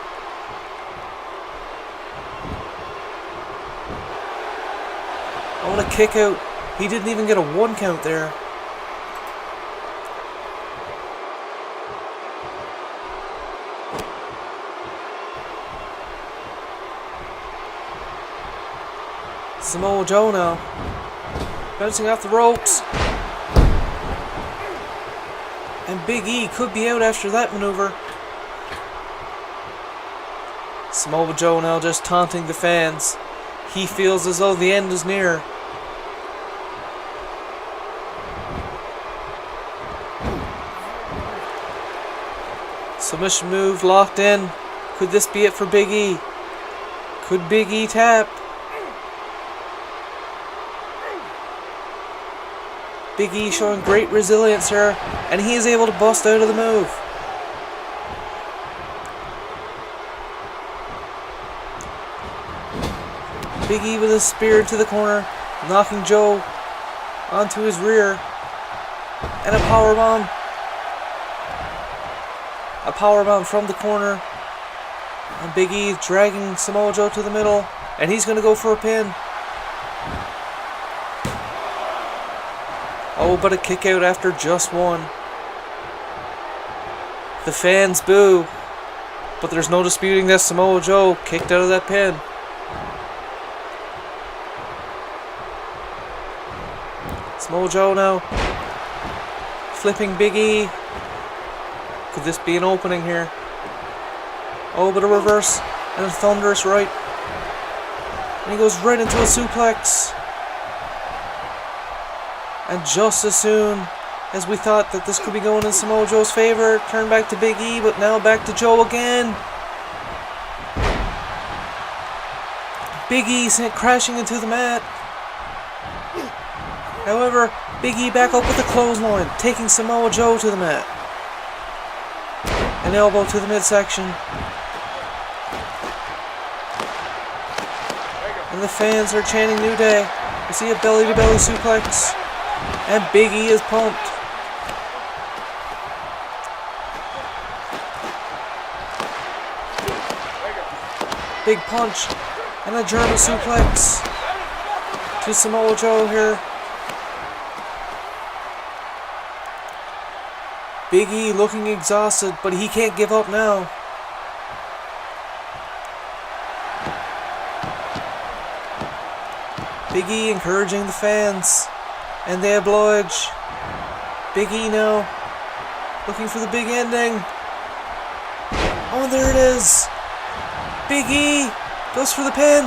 Oh, and a kick out. He didn't even get a 1 count there. Samoa Joe now bouncing off the ropes, and Big E could be out after that maneuver. Samoa Joe now just taunting the fans. He feels as though the end is near. Submission move locked in. Could this be it for Big E? Could Big E tap? Big E showing great resilience here, and he is able to bust out of the move. Big E with a spear into the corner, knocking Joe onto his rear. And a powerbomb. A powerbomb from the corner. And Big E dragging Samoa Joe to the middle. And he's going to go for a pin. Oh, but a kick out after just one. The fans boo. But there's no disputing that Samoa Joe kicked out of that pin. Samoa Joe now flipping Big E. Could this be an opening here? Oh, but a reverse and a thunderous right. And he goes right into a suplex. And just as soon as we thought that this could be going in Samoa Joe's favor, turn back to Big E, but now back to Joe again. Big E sent crashing into the mat. However, Big E back up with the clothesline, taking Samoa Joe to the mat. An elbow to the midsection. And the fans are chanting New Day. We see a belly-to-belly suplex. And Big E is pumped. Big punch. And a German suplex to Samoa Joe here. Big E looking exhausted, but he can't give up now. Big E encouraging the fans, and they oblige. Big E now looking for the big ending. Oh, there it is. Big E goes for the pin.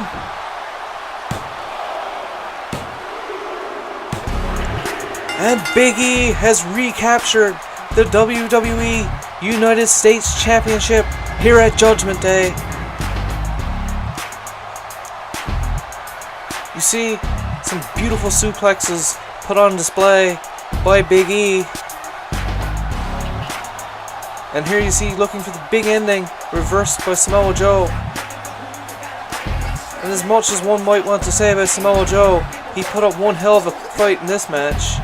And Big E has recaptured the WWE United States Championship here at Judgment Day. You see some beautiful suplexes put on display by Big E. And here you see looking for the big ending, reversed by Samoa Joe. And as much as one might want to say about Samoa Joe, he put up one hell of a fight in this match.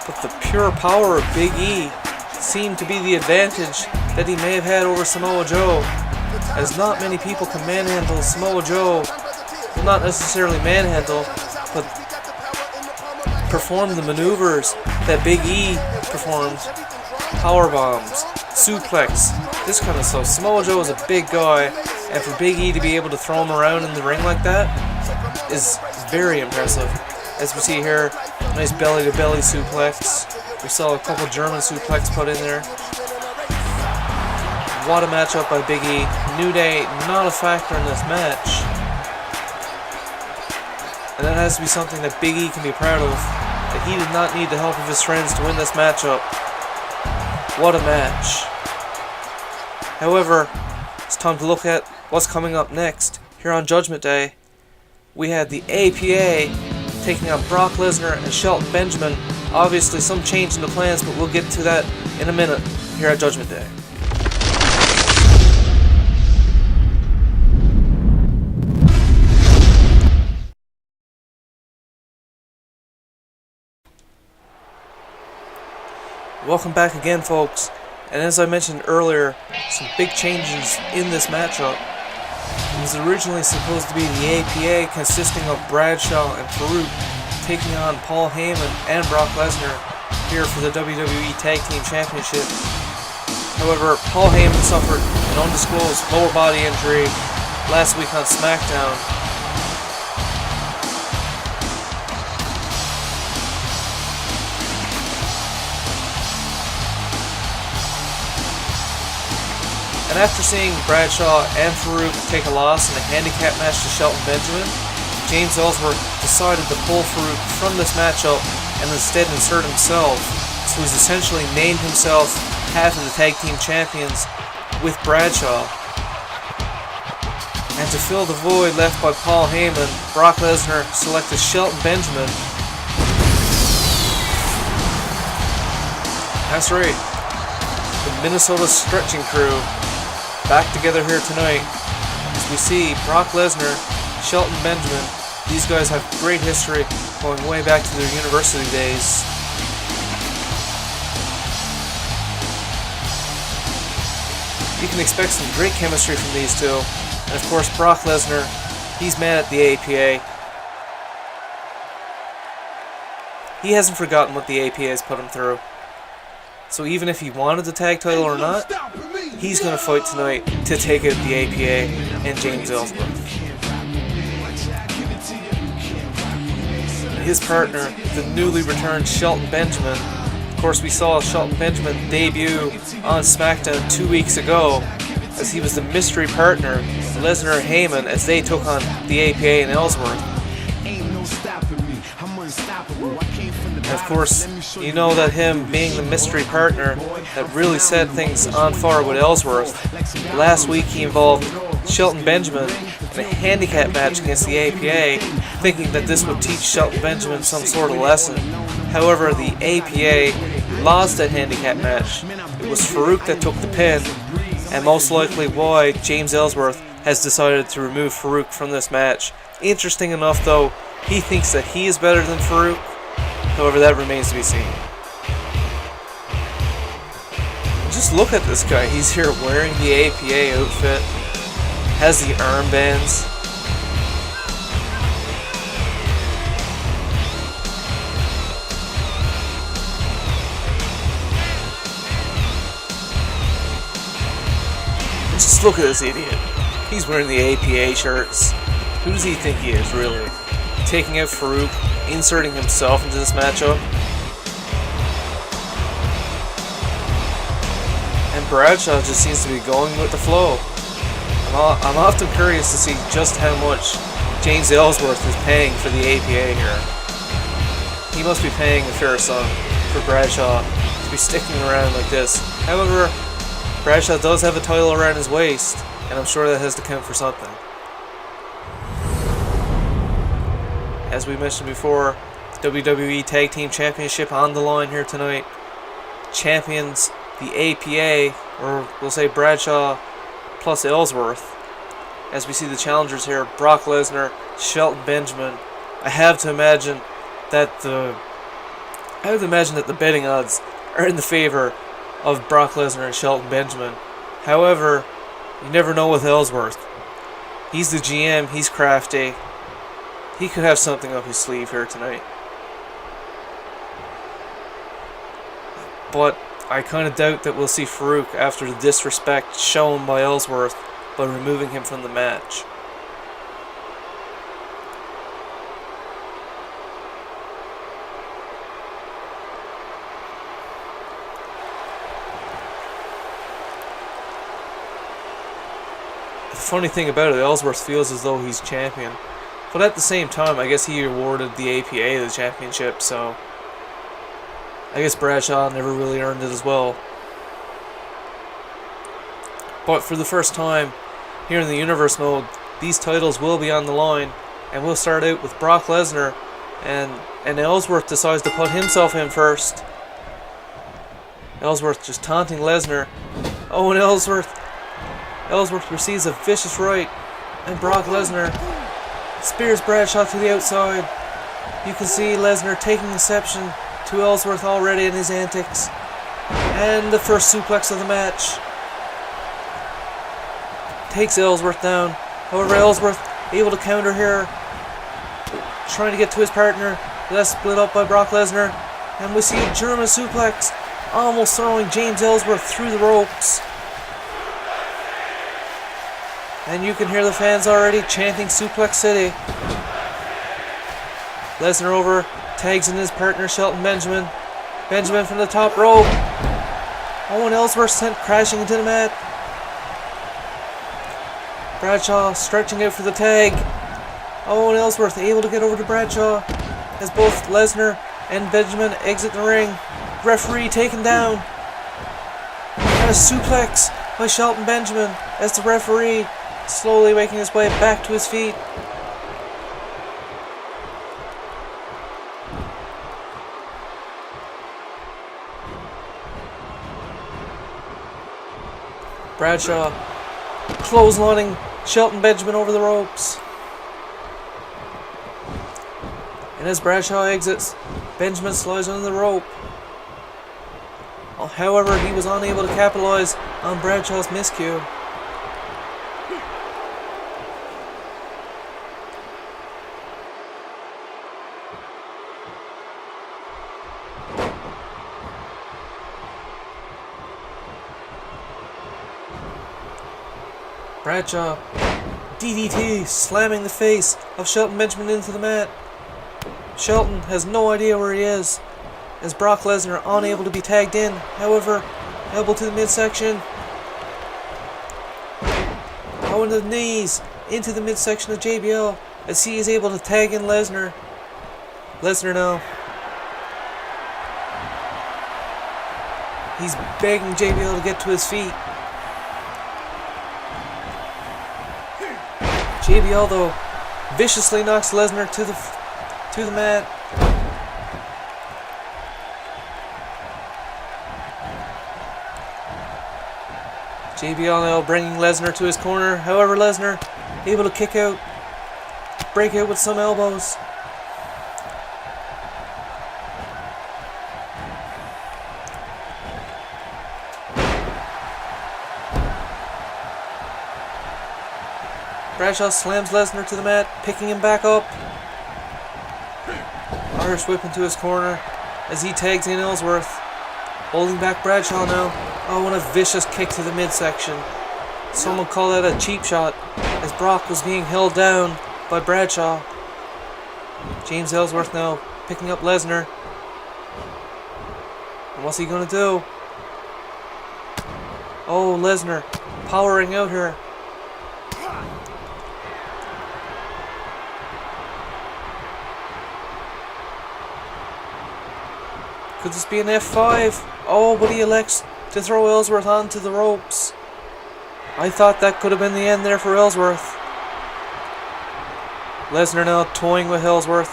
But the pure power of Big E seemed to be the advantage that he may have had over Samoa Joe, as not many people can manhandle Samoa Joe. Well, not necessarily manhandle, but perform the maneuvers that Big E performed. Power bombs, suplex, this kind of stuff. Samoa Joe is a big guy, and for Big E to be able to throw him around in the ring like that is very impressive. As we see here, nice belly-to-belly suplex. We saw a couple German suplex put in there. What a matchup by Big E. New Day not a factor in this match. And that has to be something that Big E can be proud of. That he did not need the help of his friends to win this matchup. What a match. However, it's time to look at what's coming up next. Here on Judgment Day, we had the APA taking on Brock Lesnar and Shelton Benjamin. Obviously some change in the plans, but we'll get to that in a minute here at Judgment Day. Welcome back again, folks. And as I mentioned earlier, some big changes in this matchup. It was originally supposed to be the APA consisting of Bradshaw and Farouk taking on Paul Heyman and Brock Lesnar here for the WWE Tag Team Championship. However, Paul Heyman suffered an undisclosed lower body injury last week on SmackDown. And after seeing Bradshaw and Farouk take a loss in a handicap match to Shelton Benjamin, James Ellsworth decided to pull Farouk from this matchup and instead insert himself. So he's essentially named himself half of the tag team champions with Bradshaw. And to fill the void left by Paul Heyman, Brock Lesnar selected Shelton Benjamin. That's right, the Minnesota Stretching Crew back together here tonight. As we see Brock Lesnar, Shelton Benjamin, these guys have great history going way back to their university days. You can expect some great chemistry from these two. And of course Brock Lesnar, he's mad at the APA. He hasn't forgotten what the APA has put him through. So even if he wanted the tag title or not, he's going to fight tonight to take out the APA and James Ellsworth. His partner, the newly returned Shelton Benjamin. Of course, we saw Shelton Benjamin debut on SmackDown 2 weeks ago as he was the mystery partner of Lesnar and Heyman as they took on the APA and Ellsworth. And of course, you know that him being the mystery partner that really set things on fire with Ellsworth. Last week he involved Shelton Benjamin in a handicap match against the APA, thinking that this would teach Shelton Benjamin some sort of lesson. However, the APA lost that handicap match. It was Farouk that took the pin, and most likely why James Ellsworth has decided to remove Farouk from this match. Interesting enough though, he thinks that he is better than Farouk. However, that remains to be seen. Just look at this guy. He's here wearing the APA outfit. Has the armbands. Just look at this idiot. He's wearing the APA shirts. Who does he think he is, really? Taking out Farouk, inserting himself into this matchup. And Bradshaw just seems to be going with the flow. I'm often curious to see just how much James Ellsworth is paying for the APA here. He must be paying a fair sum for Bradshaw to be sticking around like this. However, Bradshaw does have a title around his waist, and I'm sure that has to count for something. As we mentioned before, WWE Tag Team Championship on the line here tonight. Champions, the APA, or we'll say Bradshaw plus Ellsworth. As we see the challengers here, Brock Lesnar, Shelton Benjamin. I have to imagine that the betting odds are in the favor of Brock Lesnar and Shelton Benjamin. However, you never know with Ellsworth. He's the GM, he's crafty. He could have something up his sleeve here tonight. But I kind of doubt that we'll see Farouk after the disrespect shown by Ellsworth by removing him from the match. The funny thing about it, Ellsworth feels as though he's champion. But at the same time, I guess he awarded the APA the championship, so I guess Bradshaw never really earned it as well. But for the first time here in the Universe mode, these titles will be on the line, and we'll start out with Brock Lesnar, and Ellsworth decides to put himself in first. Ellsworth just taunting Lesnar. Oh, and Ellsworth receives a vicious right, and Brock Lesnar spears Bradshaw to the outside. You can see Lesnar taking exception to Ellsworth already in his antics. And the first suplex of the match takes Ellsworth down. However, Ellsworth able to counter here, trying to get to his partner. That's split up by Brock Lesnar. And we see a German suplex, almost throwing James Ellsworth through the ropes. And you can hear the fans already chanting Suplex City. Lesnar over, tags in his partner Shelton Benjamin. Benjamin from the top rope. Oh, and Ellsworth sent crashing into the mat. Bradshaw stretching out for the tag. Oh, and Ellsworth able to get over to Bradshaw as both Lesnar and Benjamin exit the ring. Referee taken down. And a suplex by Shelton Benjamin as the referee slowly making his way back to his feet. Bradshaw clotheslining Shelton Benjamin over the ropes. And as Bradshaw exits, Benjamin slides under the rope. However, he was unable to capitalize on Bradshaw's miscue. Bradshaw, DDT, slamming the face of Shelton Benjamin into the mat. Shelton has no idea where he is, as Brock Lesnar unable to be tagged in. However, elbow to the midsection. Oh, and the knees into the midsection of JBL as he is able to tag in Lesnar. Lesnar now. He's begging JBL to get to his feet. JBL though viciously knocks Lesnar to the mat. JBL now bringing Lesnar to his corner. However, Lesnar able to kick out, break out with some elbows. Bradshaw slams Lesnar to the mat, picking him back up. Irish whip into his corner as he tags in Ellsworth, holding back Bradshaw now. Oh, and a vicious kick to the midsection. Someone called that a cheap shot as Brock was being held down by Bradshaw. James Ellsworth now picking up Lesnar. And what's he going to do? Oh, Lesnar powering out here. Could this be an F5? Oh, but he elects to throw Ellsworth onto the ropes. I thought that could have been the end there for Ellsworth. Lesnar now toying with Ellsworth.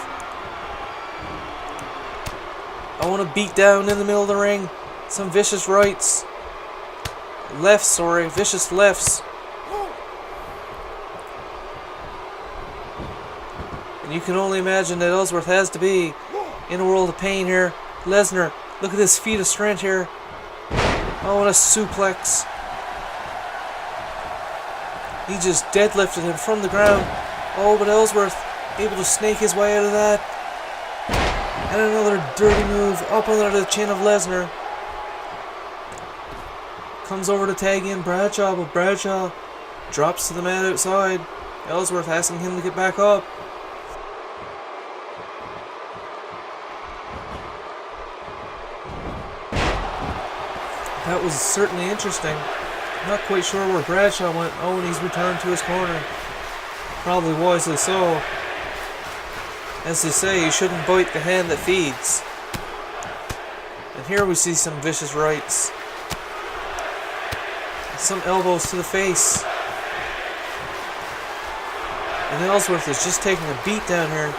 I want to beat down in the middle of the ring. Some vicious rights. Vicious lefts. And you can only imagine that Ellsworth has to be in a world of pain here. Lesnar, look at this feat of strength here. Oh, and a suplex. He just deadlifted him from the ground. Oh, but Ellsworth able to snake his way out of that. And another dirty move up under the chin of Lesnar. Comes over to tag in Bradshaw, but Bradshaw drops to the mat outside. Ellsworth asking him to get back up. That was certainly interesting. I'm not quite sure where Bradshaw went. Oh, and he's returned to his corner. Probably wisely so. As they say, you shouldn't bite the hand that feeds. And here we see some vicious rights. Some elbows to the face. And Ellsworth is just taking a beat down here.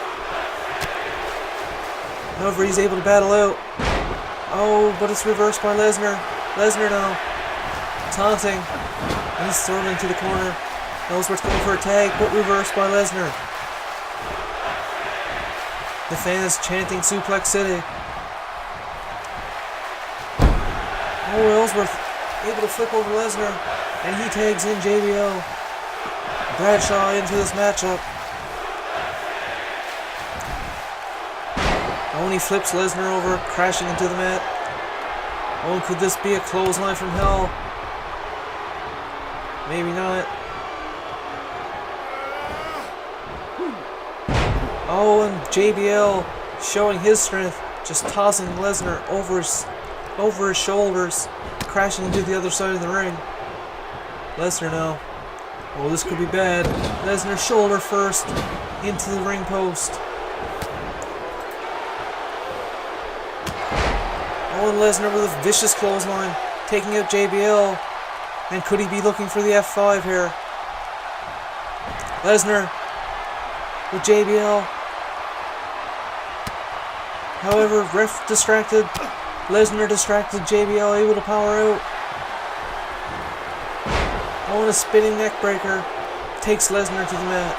However, he's able to battle out. Oh, but it's reversed by Lesnar. Lesnar now taunting, and he's thrown into the corner. Ellsworth going for a tag, but reversed by Lesnar. The fans chanting Suplex City. Oh, Ellsworth able to flip over Lesnar, and he tags in JBL. Bradshaw into this matchup. Oh, and he flips Lesnar over, crashing into the mat. Oh, could this be a clothesline from hell? Maybe not. Oh, and JBL showing his strength, just tossing Lesnar over his shoulders, crashing into the other side of the ring. Lesnar now Oh, this could be bad. Lesnar shoulder first into the ring post. Oh, and Lesnar with a vicious clothesline, taking out JBL. And could he be looking for the F5 here? Lesnar with JBL. However, ref distracted. Lesnar distracted, JBL able to power out. Oh, and a spinning neck breaker takes Lesnar to the mat.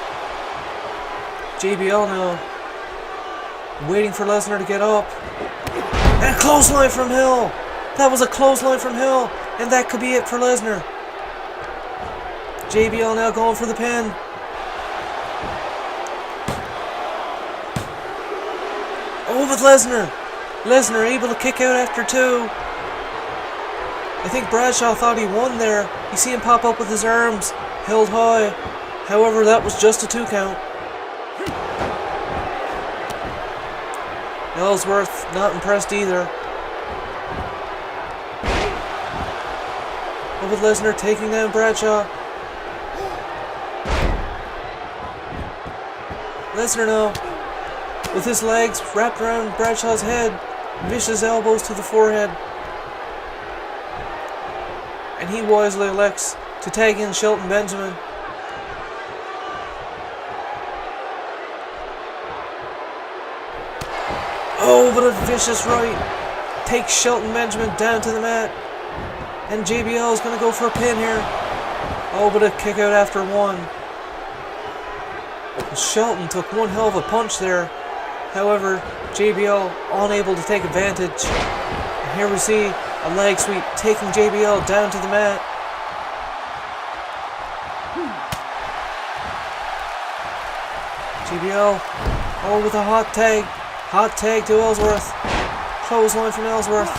JBL now waiting for Lesnar to get up. And a clothesline from Hill. That was a clothesline from Hill. And that could be it for Lesnar. JBL now going for the pin. Oh, with Lesnar. Lesnar able to kick out after 2. I think Bradshaw thought he won there. You see him pop up with his arms held high. However, that was just a 2 count. Ellsworth not impressed either. But with Lesnar taking down Bradshaw. Lesnar now with his legs wrapped around Bradshaw's head. Vicious elbows to the forehead. And he wisely elects to tag in Shelton Benjamin. Oh, but a vicious right takes Shelton Benjamin down to the mat. And JBL is going to go for a pin here. Oh, but a kick out after 1. Shelton took one hell of a punch there. However, JBL unable to take advantage. And here we see a leg sweep taking JBL down to the mat. JBL, oh, with a hot tag. Hot tag to Ellsworth. Clothesline from Ellsworth.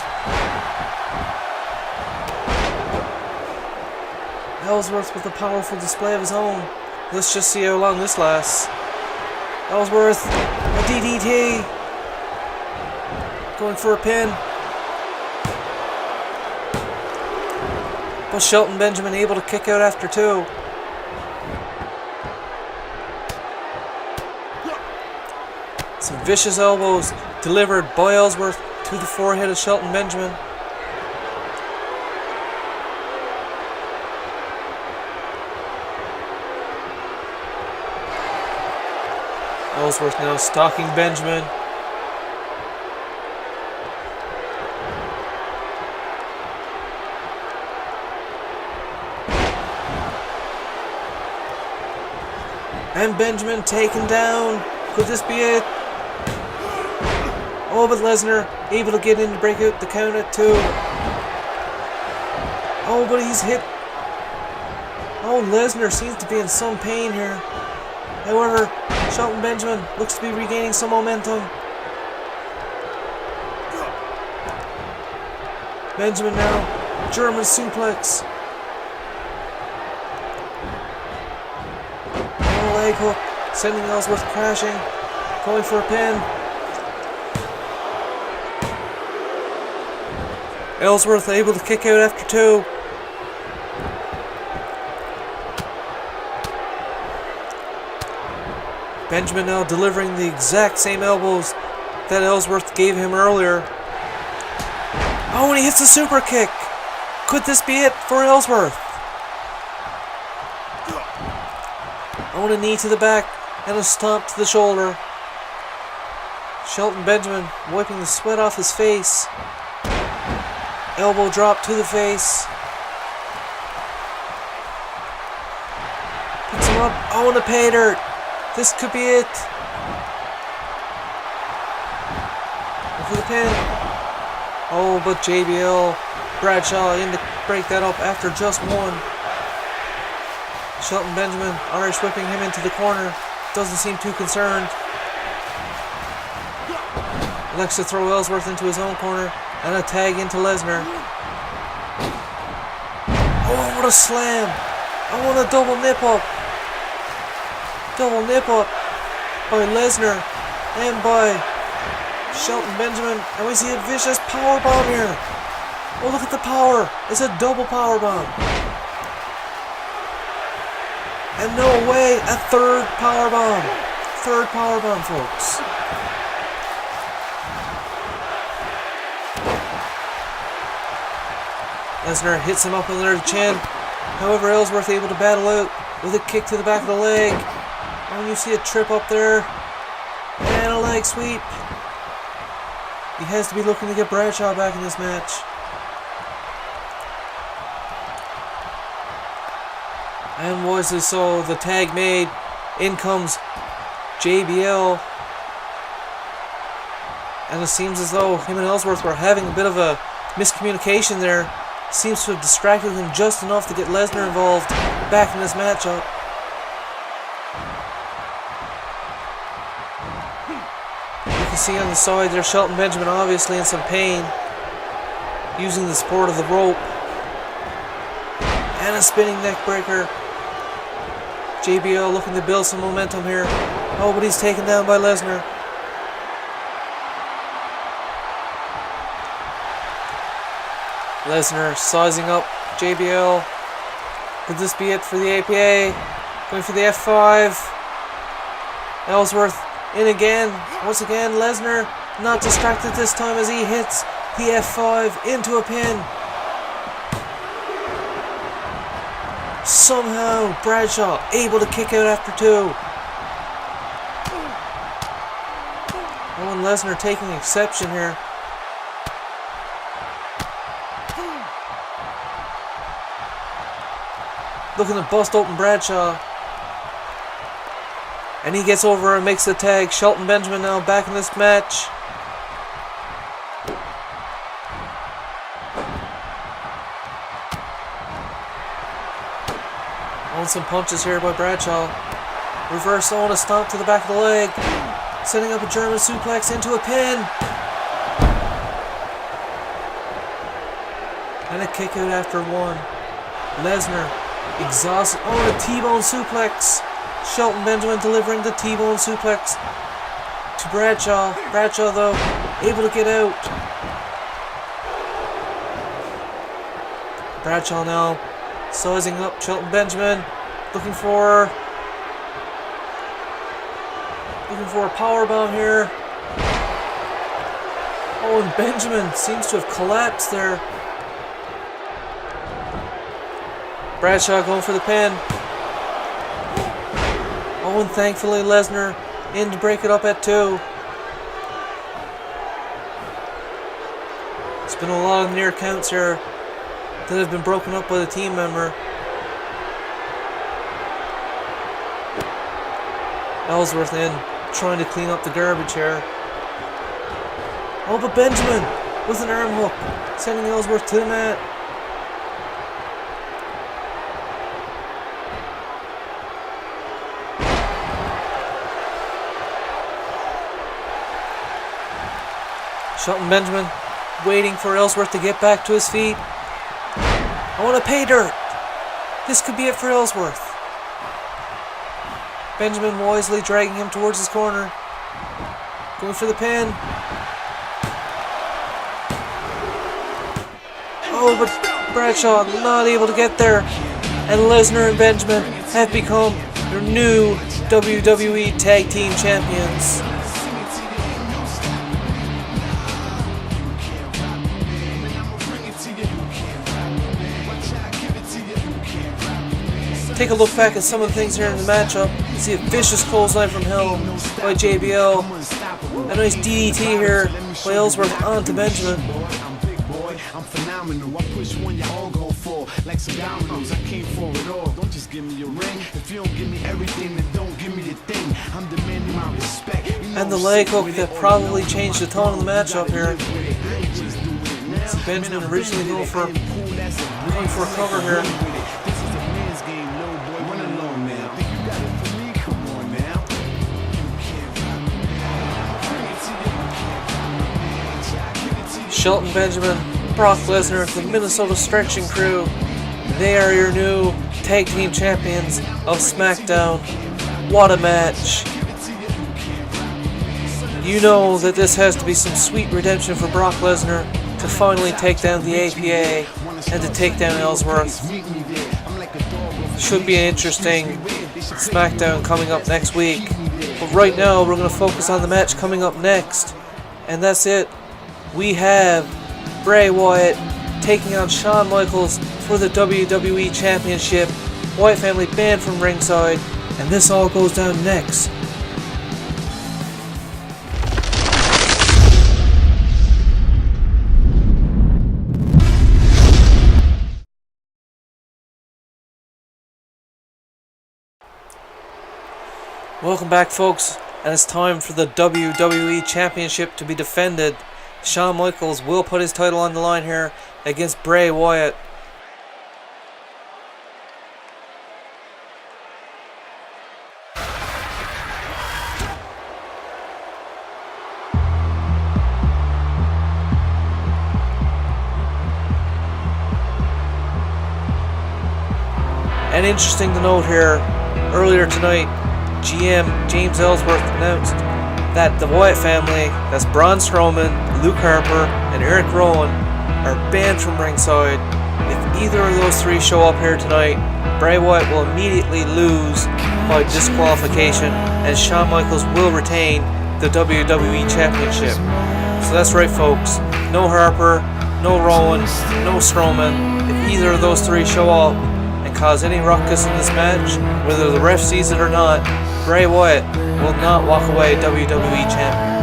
Ellsworth with a powerful display of his own. Let's just see how long this lasts. Ellsworth, a DDT. Going for a pin. But Shelton Benjamin able to kick out after 2. Some vicious elbows delivered by Ellsworth to the forehead of Shelton Benjamin. Ellsworth now stalking Benjamin. And Benjamin taken down. Could this be it? Oh, but Lesnar able to get in to break out the count at 2. Oh, but he's hit. Oh, Lesnar seems to be in some pain here. However, Shelton Benjamin looks to be regaining some momentum. Benjamin now, German suplex. And a leg hook, sending Ellsworth crashing. Going for a pin. Ellsworth able to kick out after 2. Benjamin now delivering the exact same elbows that Ellsworth gave him earlier. Oh, and he hits a super kick. Could this be it for Ellsworth? Oh, and a knee to the back and a stomp to the shoulder. Shelton Benjamin wiping the sweat off his face. Elbow drop to the face. Picks him up. Oh, and a pay dirt. This could be it. For the pin. Oh, but JBL, Bradshaw in to break that up after just 1. Shelton Benjamin, Irish whipping him into the corner. Doesn't seem too concerned. Elects to throw Ellsworth into his own corner. And a tag into Lesnar. Oh, what a slam. I want a double nip up. Double nip up by Lesnar and by Shelton Benjamin. And we see a vicious power bomb here. Oh, look at the power. It's a double power bomb. And no way, a third powerbomb. Third powerbomb, folks. Lesnar hits him up under the chin. However, Ellsworth able to battle out with a kick to the back of the leg. And you see a trip up there. And a leg sweep. He has to be looking to get Bradshaw back in this match. And wisely so, the tag made. In comes JBL. And it seems as though him and Ellsworth were having a bit of a miscommunication there. Seems to have distracted him just enough to get Lesnar involved back in this matchup. You can see on the side there Shelton Benjamin obviously in some pain, using the support of the rope. And a spinning neck breaker. JBL looking to build some momentum here. Oh, but he's taken down by Lesnar. Lesnar sizing up JBL. Could this be it for the APA? Going for the F5. Ellsworth in again. Once again, Lesnar not distracted this time as he hits the F5 into a pin. Somehow, Bradshaw able to kick out after two. Oh, and Lesnar taking exception here. Looking to bust open Bradshaw. And he gets over and makes the tag. Shelton Benjamin now back in this match. On some punches here by Bradshaw. Reverse on a stomp to the back of the leg. Setting up a German suplex into a pin. And a kick out after one. Lesnar exhausted. Oh, the T-bone suplex. Shelton Benjamin delivering the T-bone suplex to Bradshaw. Bradshaw, though, able to get out. Bradshaw now sizing up Shelton Benjamin. Looking for a powerbomb here. Oh, and Benjamin seems to have collapsed there. Bradshaw going for the pin. Oh, and thankfully Lesnar in to break it up at two. It's been a lot of near counts here that have been broken up by the team member. Ellsworth in, trying to clean up the garbage here. Oh, but Benjamin with an arm hook, sending Ellsworth to the mat. Shelton Benjamin waiting for Ellsworth to get back to his feet. I want to pay dirt. This could be it for Ellsworth. Benjamin wisely dragging him towards his corner. Going for the pin. Oh, but Bradshaw not able to get there. And Lesnar and Benjamin have become your new WWE Tag Team Champions. Take a look back at some of the things here in the matchup. You see a vicious clothesline from hell by JBL. A nice DDT here by Ellsworth onto Benjamin. I'm phenomenal. I push one you all go for. Like some dominoes, I came for it all. Don't just give me your ring. If you don't give me everything, then don't give me the thing. I'm demanding my respect. And the leg hook that probably changed the tone of the matchup here. So Benjamin originally going for a cover here. Shelton Benjamin, Brock Lesnar, the Minnesota Stretching Crew. They are your new Tag Team Champions of SmackDown. What a match. You know that this has to be some sweet redemption for Brock Lesnar to finally take down the APA and to take down Ellsworth. Should be an interesting SmackDown coming up next week. But right now, we're going to focus on the match coming up next. And that's it. We have Bray Wyatt taking on Shawn Michaels for the WWE Championship. Wyatt family banned from ringside. And this all goes down next. Welcome back, folks, and it's time for the WWE Championship to be defended. Shawn Michaels will put his title on the line here against Bray Wyatt. And interesting to note here, earlier tonight, GM James Ellsworth announced that the Wyatt family, that's Braun Strowman, Luke Harper, and Eric Rowan, are banned from ringside. If either of those three show up here tonight, Bray Wyatt will immediately lose by disqualification, and Shawn Michaels will retain the WWE Championship. So that's right, folks. No Harper, no Rowan, no Strowman. If either of those three show up and cause any ruckus in this match, whether the ref sees it or not, Bray Wyatt will not walk away WWE Champion.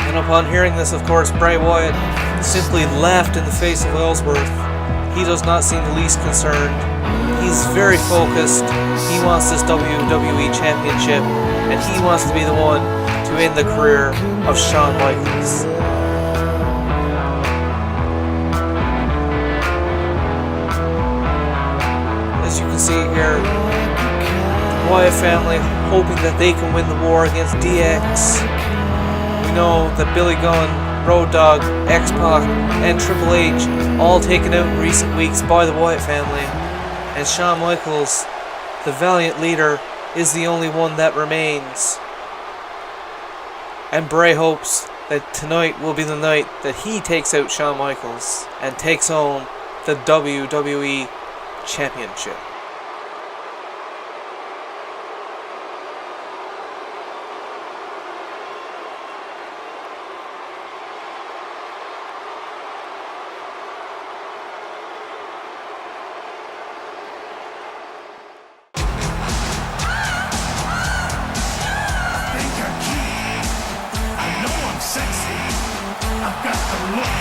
And upon hearing this, of course, Bray Wyatt simply laughed in the face of Ellsworth. He does not seem the least concerned. He's very focused. He wants this WWE Championship, and he wants to be the one to end the career of Shawn Michaels. As you can see here, the Wyatt family hoping that they can win the war against DX. We know that Billy Gunn, Road Dogg, X-Pac, and Triple H all taken out in recent weeks by the Wyatt family, and Shawn Michaels, the valiant leader, is the only one that remains. And Bray hopes that tonight will be the night that he takes out Shawn Michaels and takes home the WWE Championship.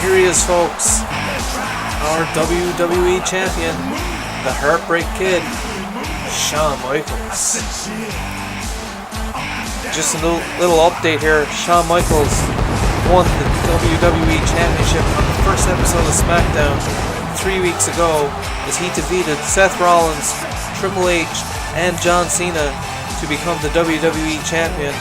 Here he is, folks, our WWE Champion, the Heartbreak Kid, Shawn Michaels. Just a little update here. Shawn Michaels won the WWE Championship on the first episode of SmackDown 3 weeks ago as he defeated Seth Rollins, Triple H, and John Cena to become the WWE Champion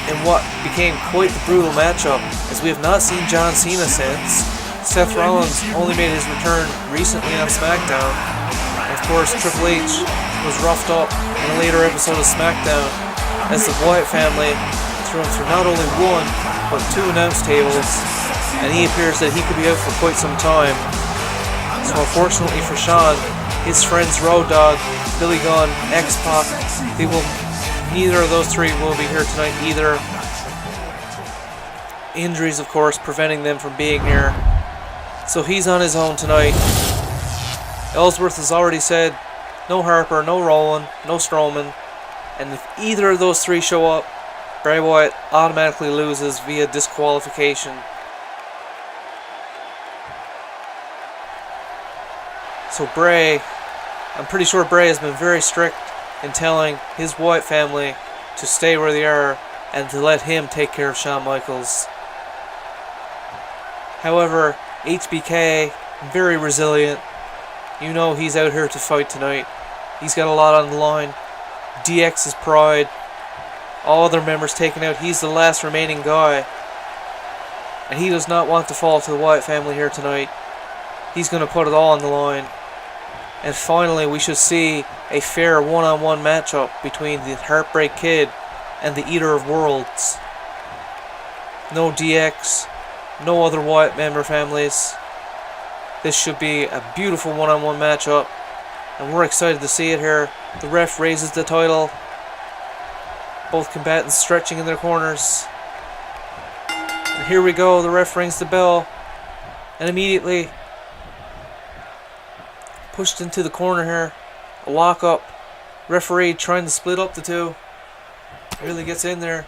in what became quite the brutal matchup, as we have not seen John Cena since. Seth Rollins only made his return recently on SmackDown. And of course, Triple H was roughed up in a later episode of SmackDown as the Wyatt family threw him through not only one, but two announce tables, and he appears that he could be out for quite some time. So unfortunately for Shawn, his friends Road Dogg, Billy Gunn, X-Pac, neither of those three will be here tonight either. Injuries, of course, preventing them from being here. So he's on his own tonight. Ellsworth has already said no Harper, no Rowan, no Strowman. And if either of those three show up, Bray Wyatt automatically loses via disqualification. So Bray, I'm pretty sure Bray has been very strict in telling his Wyatt family to stay where they are and to let him take care of Shawn Michaels. However, HBK, very resilient. You know he's out here to fight tonight. He's got a lot on the line. DX's pride. All other members taken out. He's the last remaining guy. And he does not want to fall to the Wyatt family here tonight. He's going to put it all on the line. And finally, we should see a fair one-on-one matchup between the Heartbreak Kid and the Eater of Worlds. no DX, no other Wyatt member families. This should be a beautiful one-on-one matchup, and we're excited to see it here. The ref raises the title. Both combatants stretching in their corners. And here we go, the ref rings the bell, and immediately pushed into the corner here. A lock-up. Referee trying to split up the two. Really gets in there.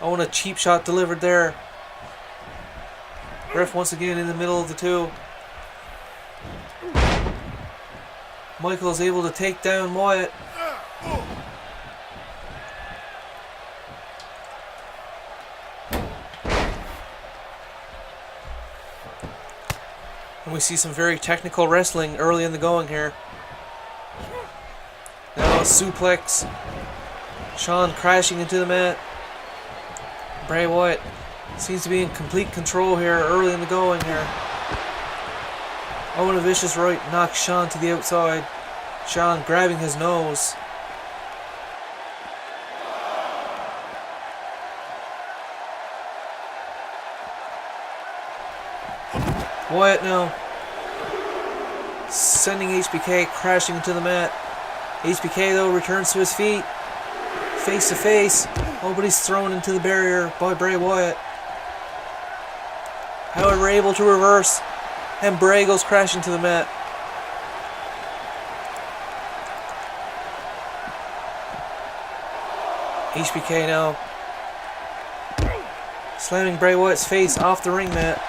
Oh, and a cheap shot delivered there. Ref once again in the middle of the two. Michael is able to take down Wyatt. And we see some very technical wrestling early in the going here. Now a suplex. Shawn crashing into the mat. Bray Wyatt seems to be in complete control here early in the going here. Oh, and a vicious right knocks Shawn to the outside. Shawn grabbing his nose. Wyatt now sending HBK crashing into the mat. HBK though returns to his feet. Face to face. Oh, but he's thrown into the barrier by Bray Wyatt. However, able to reverse. And Bray goes crashing to the mat. HBK now slamming Bray Wyatt's face off the ring mat.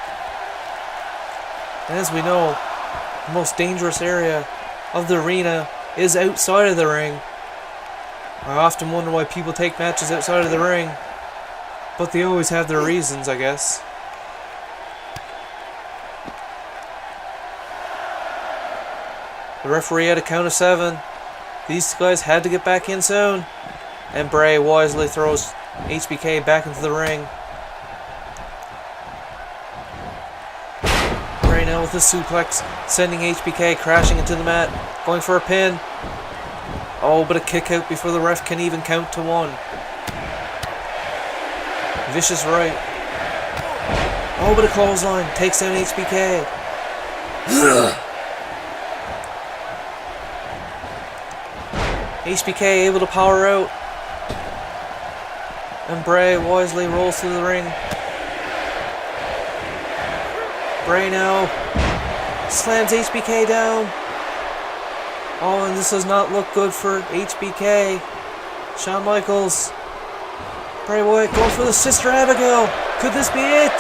And as we know, the most dangerous area of the arena is outside of the ring. I often wonder why people take matches outside of the ring, but they always have their reasons, I guess. The referee had a count of 7. These guys had to get back in soon. And Bray wisely throws HBK back into the ring. Bray now with a suplex, sending HBK crashing into the mat, going for a pin. Oh, but a kick out before the ref can even count to 1. Vicious right. Oh, but a clothesline takes down HBK. HBK able to power out. And Bray wisely rolls through the ring. Bray now slams HBK down. Oh, and this does not look good for HBK. Shawn Michaels. Bray Wyatt going for the Sister Abigail. Could this be it?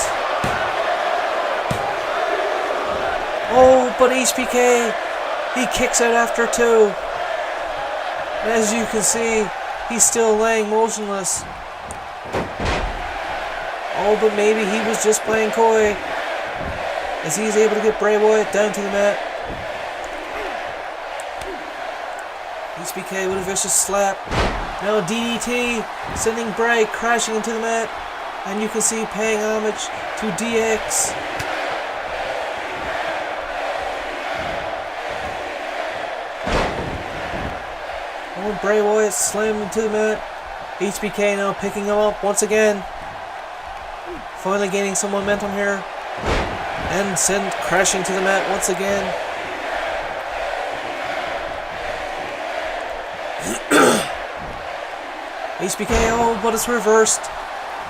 Oh, but HBK, he kicks out after 2. And as you can see, he's still laying motionless. Oh, but maybe he was just playing coy, as he's able to get Bray Wyatt down to the mat. HBK with a vicious slap. Now DDT, sending Bray crashing into the mat. And you can see paying homage to DX. Oh, Bray Wyatt slammed into the mat. HBK now picking him up once again. Finally gaining some momentum here. And send crashing to the mat once again. HBK, oh, but it's reversed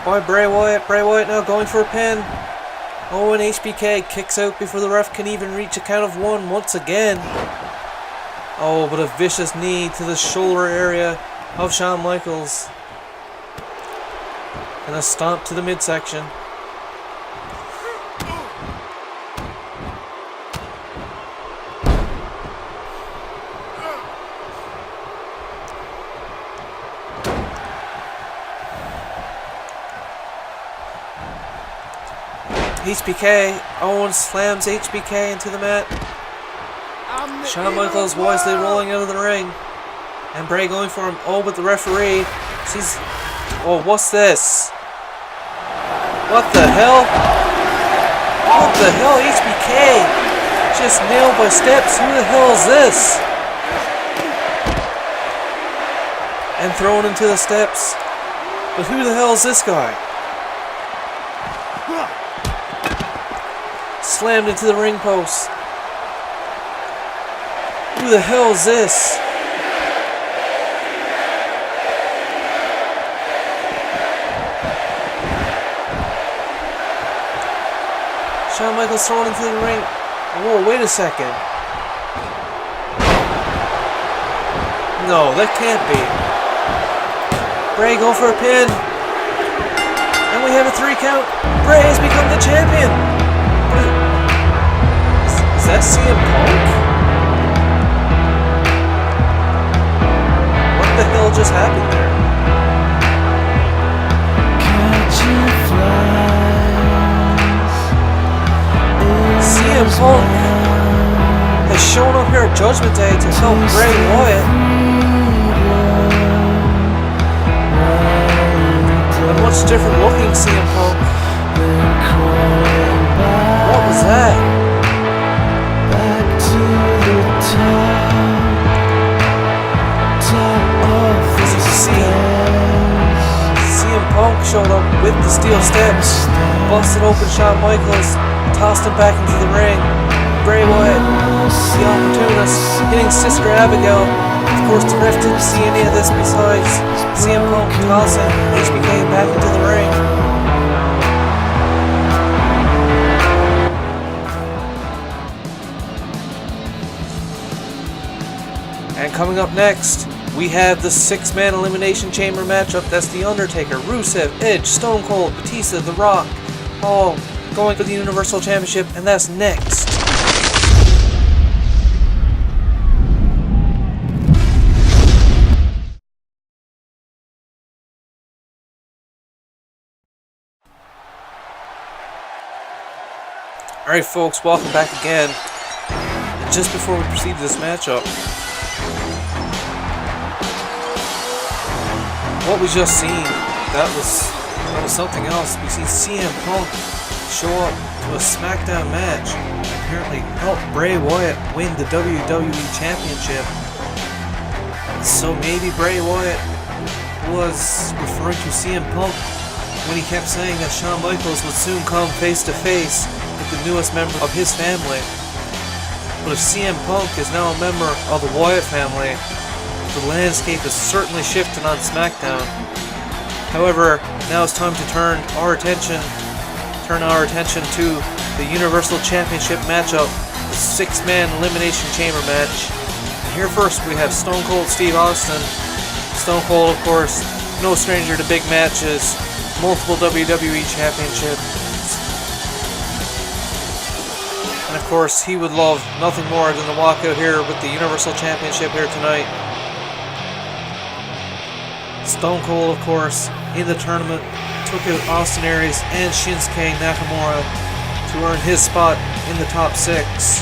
by Bray Wyatt. Bray Wyatt now going for a pin. Oh, and HBK kicks out before the ref can even reach a count of 1 once again. Oh, but a vicious knee to the shoulder area of Shawn Michaels. And a stomp to the midsection. HBK, Owens slams HBK into the mat. Shawn Michaels wisely rolling out of the ring. And Bray going for him. Oh, but the referee sees... Oh, what's this? What the hell? What the hell? HBK just nailed by steps. Who the hell is this? And thrown into the steps. But who the hell is this guy? Slammed into the ring post. Who the hell is this? Shawn Michaels thrown into the ring. Whoa, wait a second. No, that can't be. Bray going for a pin. And we have a 3 count. Bray has become the champion. Is that CM Punk? What the hell just happened there? CM Punk has shown up here at Judgment Day to help Bray Wyatt. A much different looking CM Punk. What was that? As you can see, CM Punk showed up with the steel steps, busted open Shawn Michaels, tossed him back into the ring. Bray Wyatt, the opportunist, hitting Sister Abigail. Of course, the ref didn't see any of this besides CM Punk tossing HBK back into the ring. And coming up next, we have the 6-man Elimination Chamber matchup. That's The Undertaker, Rusev, Edge, Stone Cold, Batista, The Rock, all going for the Universal Championship, and that's next. Alright folks, welcome back again. And just before we proceed to this matchup, what we just seen, that was something else. We see CM Punk show up to a SmackDown match and apparently help Bray Wyatt win the WWE Championship. So maybe Bray Wyatt was referring to CM Punk when he kept saying that Shawn Michaels would soon come face to face with the newest member of his family. But if CM Punk is now a member of the Wyatt family, the landscape is certainly shifting on SmackDown. However, now it's time to turn our attention to the Universal Championship matchup, the 6-man Elimination Chamber match. And here first we have Stone Cold Steve Austin. Stone Cold, of course, no stranger to big matches, multiple WWE championships. And of course, he would love nothing more than to walk out here with the Universal Championship here tonight. Stone Cold, of course, in the tournament, took out Austin Aries and Shinsuke Nakamura to earn his spot in the top 6.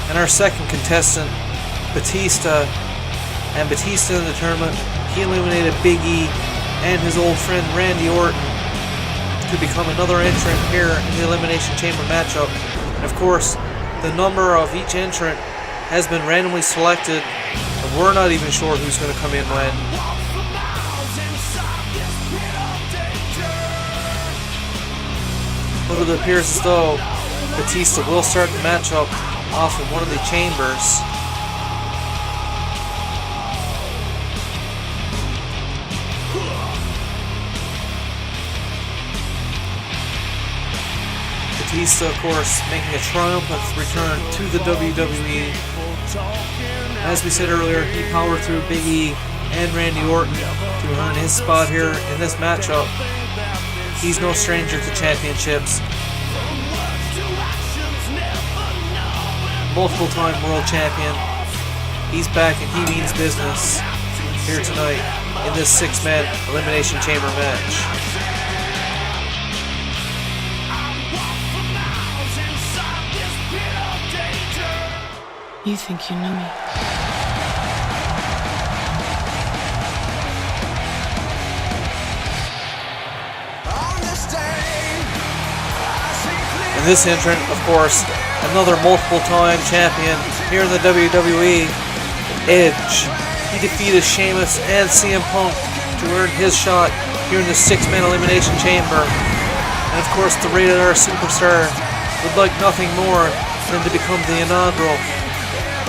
And our second contestant, Batista. And Batista in the tournament, he eliminated Big E and his old friend Randy Orton to become another entrant here in the Elimination Chamber matchup. And of course, the number of each entrant has been randomly selected, and we're not even sure who's going to come in when. But it appears as though Batista will start the matchup off in one of the chambers. Batista, of course, making a triumphant return to the WWE. As we said earlier, he powered through Big E and Randy Orton to earn his spot here in this matchup. He's no stranger to championships. Multiple-time world champion. He's back and he means business here tonight in this 6-man Elimination Chamber match. You think you know me? And this entrant, of course, another multiple-time champion here in the WWE, Edge. He defeated Sheamus and CM Punk to earn his shot here in the 6-man Elimination Chamber. And of course, the Rated R Superstar, would like nothing more than to become the inaugural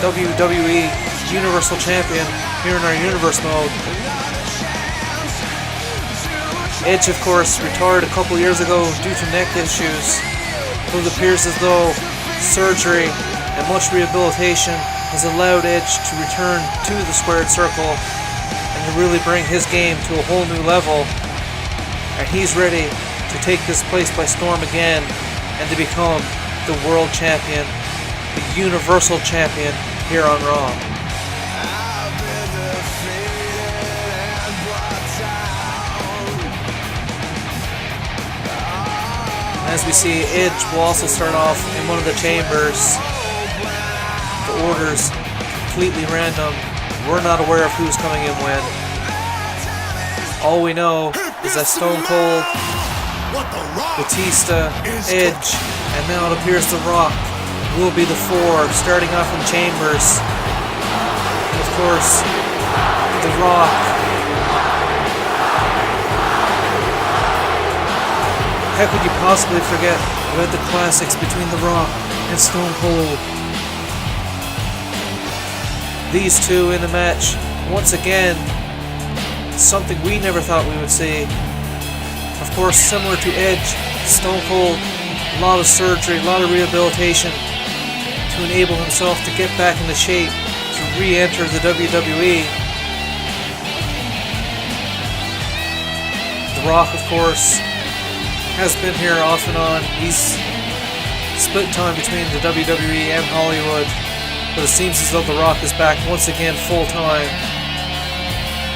WWE Universal Champion here in our Universe mode. Edge, of course, retired a couple years ago due to neck issues, but it appears as though surgery and much rehabilitation has allowed Edge to return to the squared circle and to really bring his game to a whole new level. And he's ready to take this place by storm again and to become the world champion, the universal champion here on Raw. As we see, Edge will also start off in one of the chambers. The order's completely random. We're not aware of who's coming in when. All we know is that Stone Cold, Batista, Edge, and now it appears The Rock will be the four, starting off in chambers. And of course, The Rock. How could you possibly forget about the classics between The Rock and Stone Cold? These two in the match, once again, something we never thought we would see. Of course, similar to Edge, Stone Cold, a lot of surgery, a lot of rehabilitation to enable himself to get back into shape, to re-enter the WWE. The Rock, of course, has been here off and on. He's split time between the WWE and Hollywood, but it seems as though The Rock is back once again full time.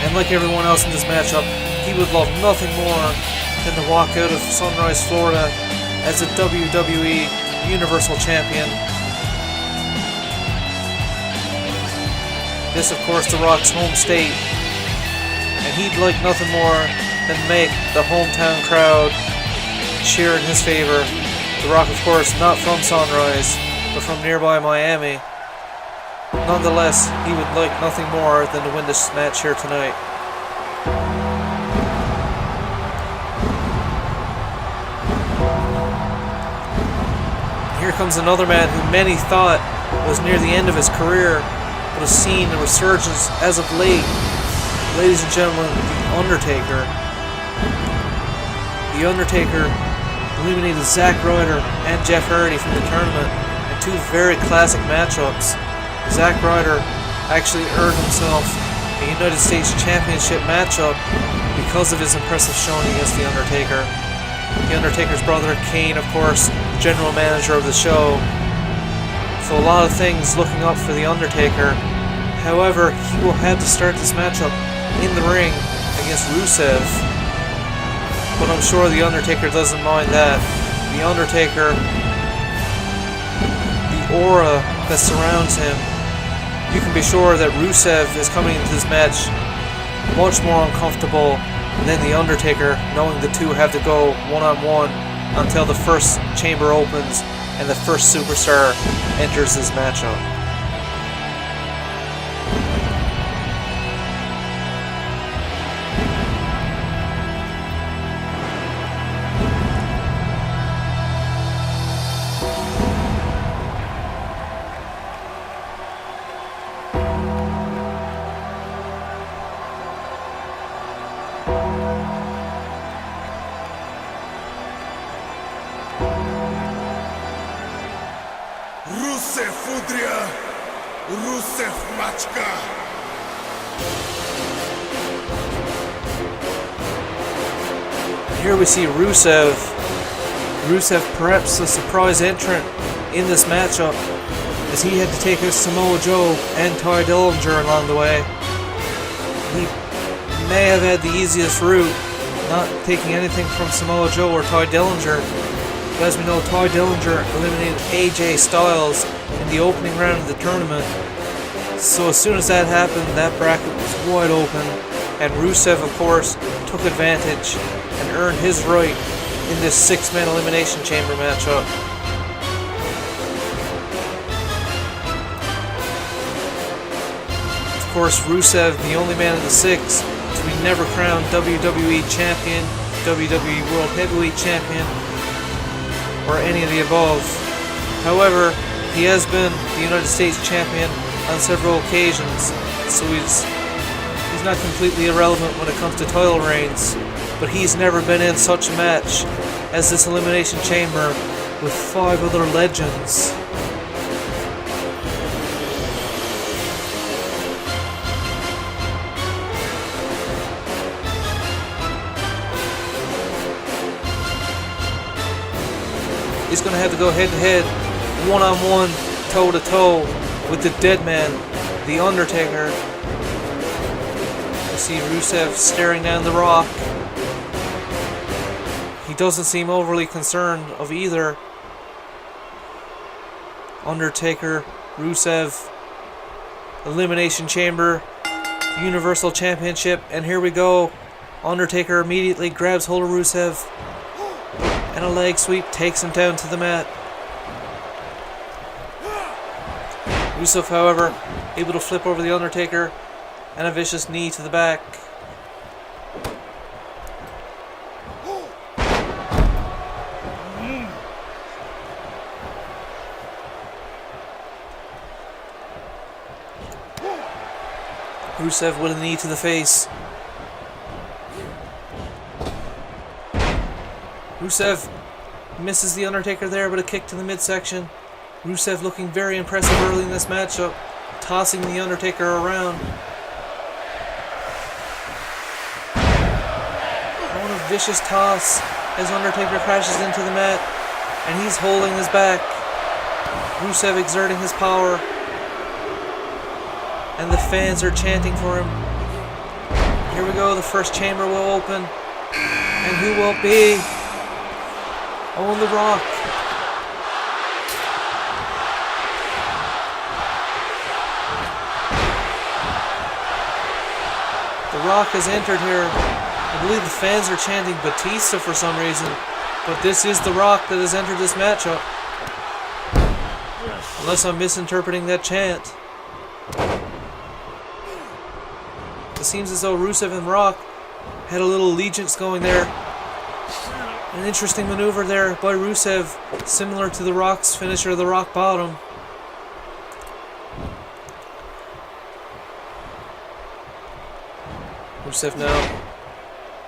And like everyone else in this matchup, he would love nothing more than to walk out of Sunrise, Florida as a WWE Universal Champion. This, of course, The Rock's home state, and he'd like nothing more than make the hometown crowd cheer in his favor. The Rock, of course, not from Sunrise, but from nearby Miami. Nonetheless, he would like nothing more than to win this match here tonight. Here comes another man who many thought was near the end of his career, but has seen a resurgence as of late. Ladies and gentlemen, The Undertaker. The Undertaker eliminated Zack Ryder and Jeff Hardy from the tournament in two very classic matchups. Zack Ryder actually earned himself a United States Championship matchup because of his impressive showing against The Undertaker. The Undertaker's brother, Kane, of course, general manager of the show. So a lot of things looking up for The Undertaker. However, he will have to start this matchup in the ring against Rusev. But I'm sure The Undertaker doesn't mind that. The Undertaker, the aura that surrounds him, you can be sure that Rusev is coming into this match much more uncomfortable than The Undertaker, knowing the two have to go one-on-one until the first chamber opens and the first superstar enters this matchup. Rusev Fudria, Rusev Machka. Here we see Rusev. Rusev perhaps a surprise entrant in this matchup, as he had to take out Samoa Joe and Ty Dillinger along the way. He may have had the easiest route, not taking anything from Samoa Joe or Ty Dillinger. But as we know, Ty Dillinger eliminated AJ Styles in the opening round of the tournament. So as soon as that happened, that bracket was wide open, and Rusev, of course, took advantage and earned his right in this six-man elimination chamber matchup. Of course, Rusev, the only man of the six to be never crowned WWE Champion, WWE World Heavyweight Champion, or any of the above. However, he has been the United States champion on several occasions, so he's not completely irrelevant when it comes to title reigns, but he's never been in such a match as this Elimination Chamber with 5 other legends. He's going to have to go head-to-head, one-on-one, toe-to-toe with the dead man, The Undertaker. You see Rusev staring down the Rock. He doesn't seem overly concerned of either. Undertaker, Rusev, Elimination Chamber, Universal Championship, and here we go. Undertaker immediately grabs hold of Rusev, and a leg sweep takes him down to the mat. Rusev, however, able to flip over the Undertaker, and a vicious knee to the back. Rusev with a knee to the face. Rusev misses the Undertaker there, but a kick to the midsection. Rusev looking very impressive early in this matchup, tossing the Undertaker around. Oh, and a vicious toss as Undertaker crashes into the mat, and he's holding his back. Rusev exerting his power, and the fans are chanting for him. Here we go, the first chamber will open, and who will it be? Oh, The Rock. The Rock has entered here. I believe the fans are chanting Batista for some reason, but this is The Rock that has entered this matchup. Unless I'm misinterpreting that chant. It seems as though Rusev and Rock had a little allegiance going there. An interesting maneuver there by Rusev, similar to The Rock's finisher, the Rock Bottom. Rusev now.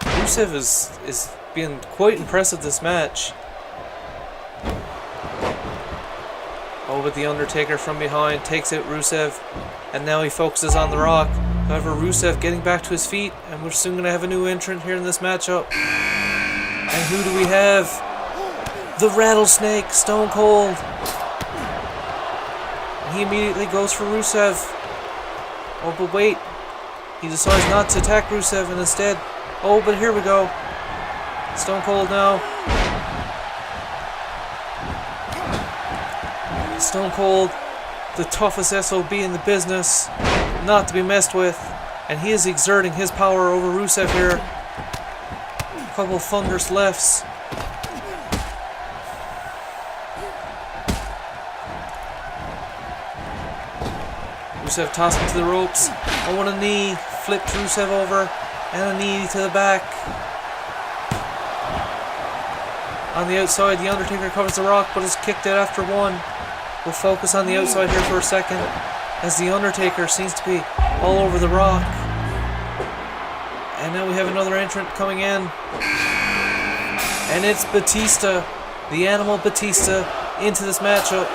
Rusev is being quite impressive this match. Oh, but the Undertaker from behind takes out Rusev, and now he focuses on The Rock. However, Rusev getting back to his feet, and we're soon going to have a new entrant here in this matchup. And who do we have? The Rattlesnake, Stone Cold. And he immediately goes for Rusev. Oh, but wait. He decides not to attack Rusev and instead... Oh, but here we go. Stone Cold now. Stone Cold, the toughest SOB in the business, not to be messed with, and he is exerting his power over Rusev here. A couple thunderous lefts. Rusev tossed him to the ropes. Oh, and a knee, flipped Rusev over, and a knee to the back. On the outside, the Undertaker covers The Rock, but is kicked out after one. We'll focus on the outside here for a second, as the Undertaker seems to be all over The Rock. And now we have another entrant coming in. And it's Batista, the Animal Batista, into this matchup.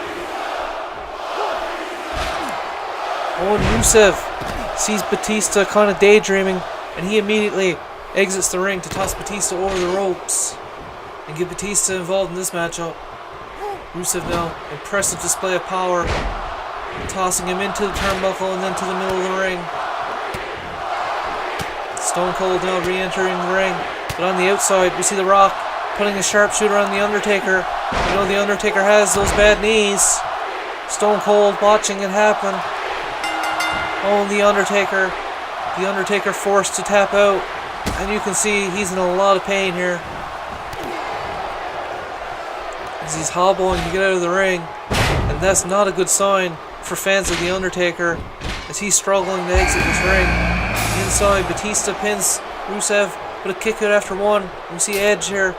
Oh, and Rusev sees Batista kind of daydreaming, and he immediately exits the ring to toss Batista over the ropes and get Batista involved in this matchup. Rusev now, impressive display of power, tossing him into the turnbuckle and then to the middle of the ring. Stone Cold now re-entering the ring, but on the outside we see The Rock putting a sharpshooter on the Undertaker. You know the Undertaker has those bad knees. Stone Cold watching it happen. Oh, and the Undertaker forced to tap out, and you can see he's in a lot of pain here as he's hobbling to get out of the ring, and that's not a good sign for fans of the Undertaker as he's struggling to exit this ring. Inside, Batista pins Rusev with a kick out after one. We see Edge here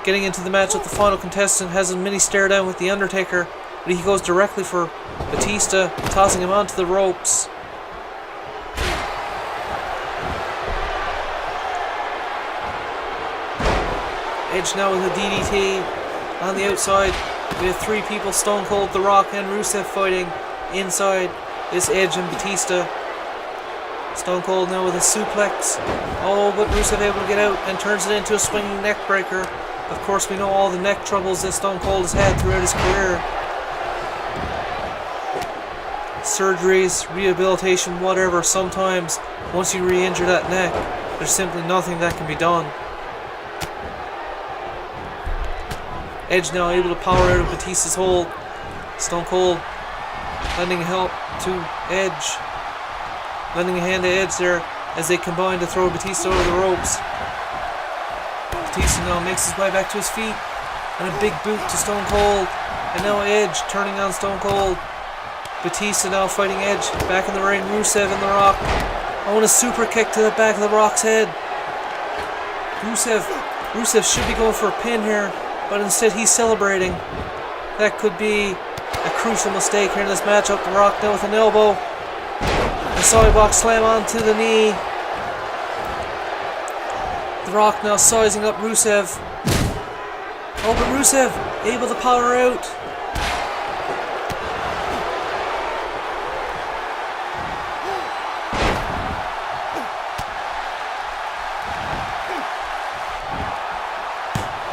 getting into the match with the final contestant, has a mini stare down with the Undertaker, but he goes directly for Batista, tossing him onto the ropes. Edge now with a DDT on the outside. We have three people, Stone Cold, The Rock and Rusev, fighting inside this Edge and Batista. Stone Cold now with a suplex. Oh, but Rusev able to get out and turns it into a swinging neck breaker. Of course, we know all the neck troubles that Stone Cold has had throughout his career. Surgeries, rehabilitation, whatever. Sometimes, once you re-injure that neck, there's simply nothing that can be done. Edge now able to power out of Batista's hold. Stone Cold lending help to Edge. Lending a hand to Edge there as they combine to throw Batista over the ropes. Batista now makes his way back to his feet. And a big boot to Stone Cold. And now Edge turning on Stone Cold. Batista now fighting Edge. Back in the ring. Rusev and The Rock. Oh, and a super kick to the back of The Rock's head. Rusev should be going for a pin here, but instead he's celebrating. That could be a crucial mistake here in this matchup. The Rock now with an elbow. A sidewalk slam onto the knee. The Rock now sizing up Rusev. Oh, but Rusev able to power out.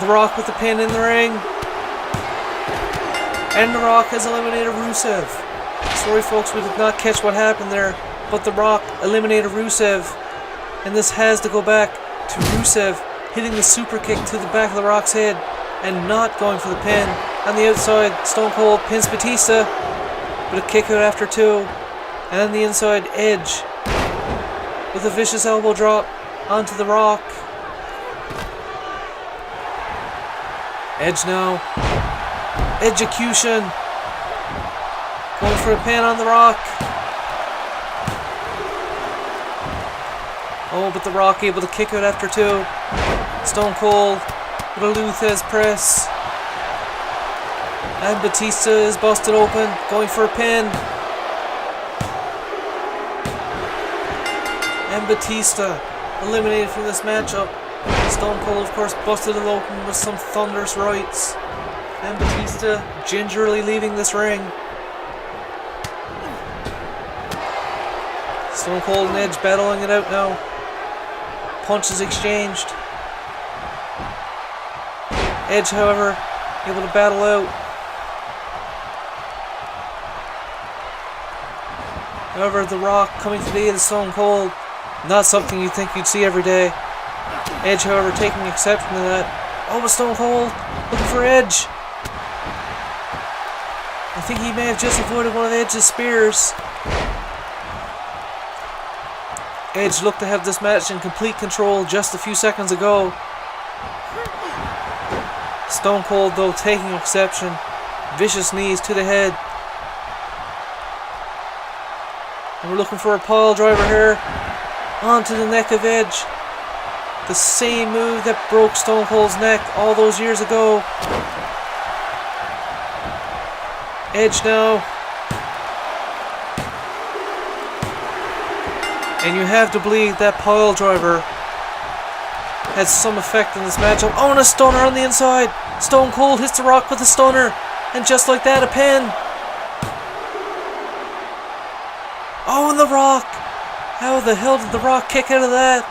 The Rock with the pin in the ring. And The Rock has eliminated Rusev. Sorry folks, we did not catch what happened there, but The Rock eliminated Rusev. And this has to go back to Rusev hitting the super kick to the back of The Rock's head and not going for the pin. On the outside, Stone Cold pins Batista, but a kick out after two. And then the inside, Edge with a vicious elbow drop onto The Rock. Edge now. Execution. Going for a pin on The Rock. Oh, but The Rock able to kick out after two. Stone Cold with a Luthez press. And Batista is busted open. Going for a pin. And Batista eliminated from this matchup. Stone Cold, of course, busted it open with some thunderous rights. And Batista gingerly leaving this ring. Stone Cold and Edge battling it out now. Punches exchanged. Edge, however, able to battle out. However, The Rock coming to the aid of Stone Cold. Not something you'd think you'd see every day. Edge, however, taking exception to that. Oh, but Stone Cold looking for Edge. I think he may have just avoided one of Edge's spears. Edge looked to have this match in complete control just a few seconds ago. Stone Cold, though, taking exception. Vicious knees to the head. And we're looking for a pile driver here. Onto the neck of Edge. The same move that broke Stone Cold's neck all those years ago. Edge now. And you have to believe that pile driver had some effect in this matchup. Oh, and a stunner on the inside. Stone Cold hits The Rock with a stunner. And just like that, a pin. Oh, and The Rock. How the hell did The Rock kick out of that?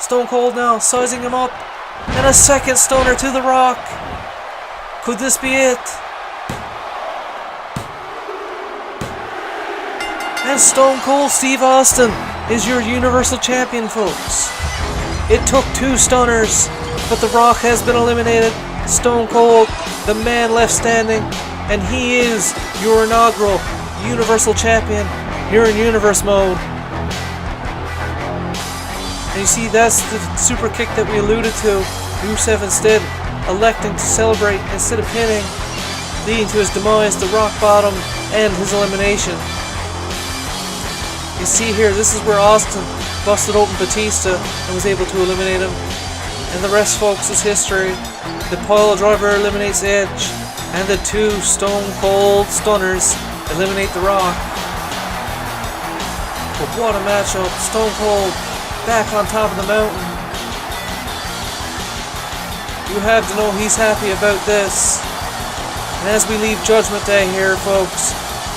Stone Cold now sizing him up. And a second stunner to The Rock. Could this be it? And Stone Cold Steve Austin is your Universal Champion, folks. It took two stunners, but The Rock has been eliminated. Stone Cold, the man left standing, and he is your inaugural Universal Champion here in Universe mode. And you see, that's the super kick that we alluded to. Rusev instead electing to celebrate instead of pinning, leading to his demise, the rock bottom, and his elimination. You see here, this is where Austin busted open Batista and was able to eliminate him. And the rest, folks, is history. The pile driver eliminates Edge, and the two Stone Cold Stunners eliminate The Rock. But what a matchup. Stone Cold back on top of the mountain. You have to know he's happy about this. And as we leave Judgment Day here, folks,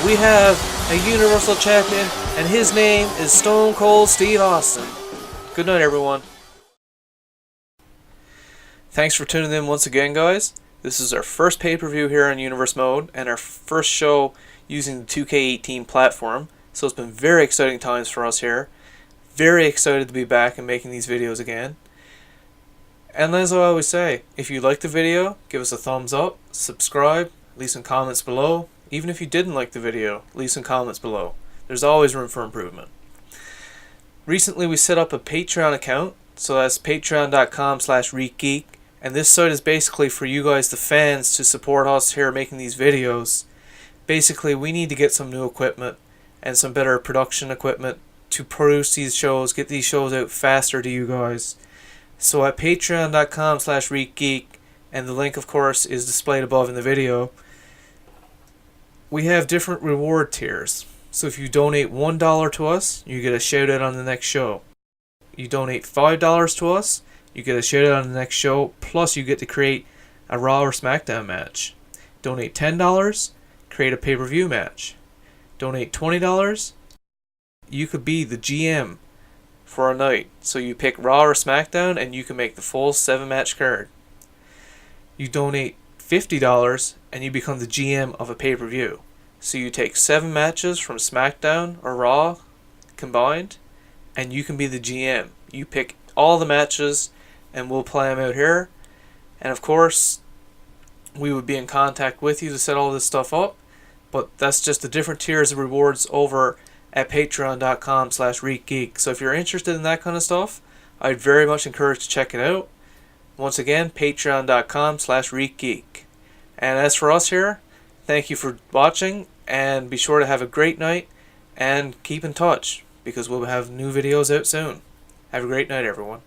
we have a Universal Champion, and his name is Stone Cold Steve Austin. Good night, everyone. Thanks for tuning in once again, guys. This is our first pay-per-view here on Universe Mode, and our first show using the 2k18 platform. So it's been very exciting times for us here. Very excited to be back and making these videos again. And as I always say, if you liked the video, give us a thumbs up, subscribe, leave some comments below. Even if you didn't like the video, leave some comments below. There's always room for improvement. Recently we set up a Patreon account, so that's patreon.com/ReekGeek, and this site is basically for you guys, the fans, to support us here making these videos. Basically, we need to get some new equipment and some better production equipment to produce these shows, get these shows out faster to you guys. So at patreon.com/ReekGeek, and the link of course is displayed above in the video, we have different reward tiers. So if you donate $1 to us, you get a shout out on the next show. You donate $5 to us, you get a shout out on the next show, plus you get to create a Raw or SmackDown match. Donate $10, create a pay-per-view match. Donate $20, you could be the GM for a night. So you pick Raw or SmackDown and you can make the full 7-match card. You donate $50 and you become the GM of a pay-per-view. So you take 7 matches from SmackDown or Raw combined, and you can be the GM. You pick all the matches and we'll play them out here. And of course, we would be in contact with you to set all this stuff up. But that's just the different tiers of rewards over at patreon.com/ReekGeek. So if you're interested in that kind of stuff, I'd very much encourage to check it out. Once again, patreon.com/ReekGeek. And as for us here, thank you for watching, and be sure to have a great night and keep in touch, because we'll have new videos out soon. Have a great night, everyone.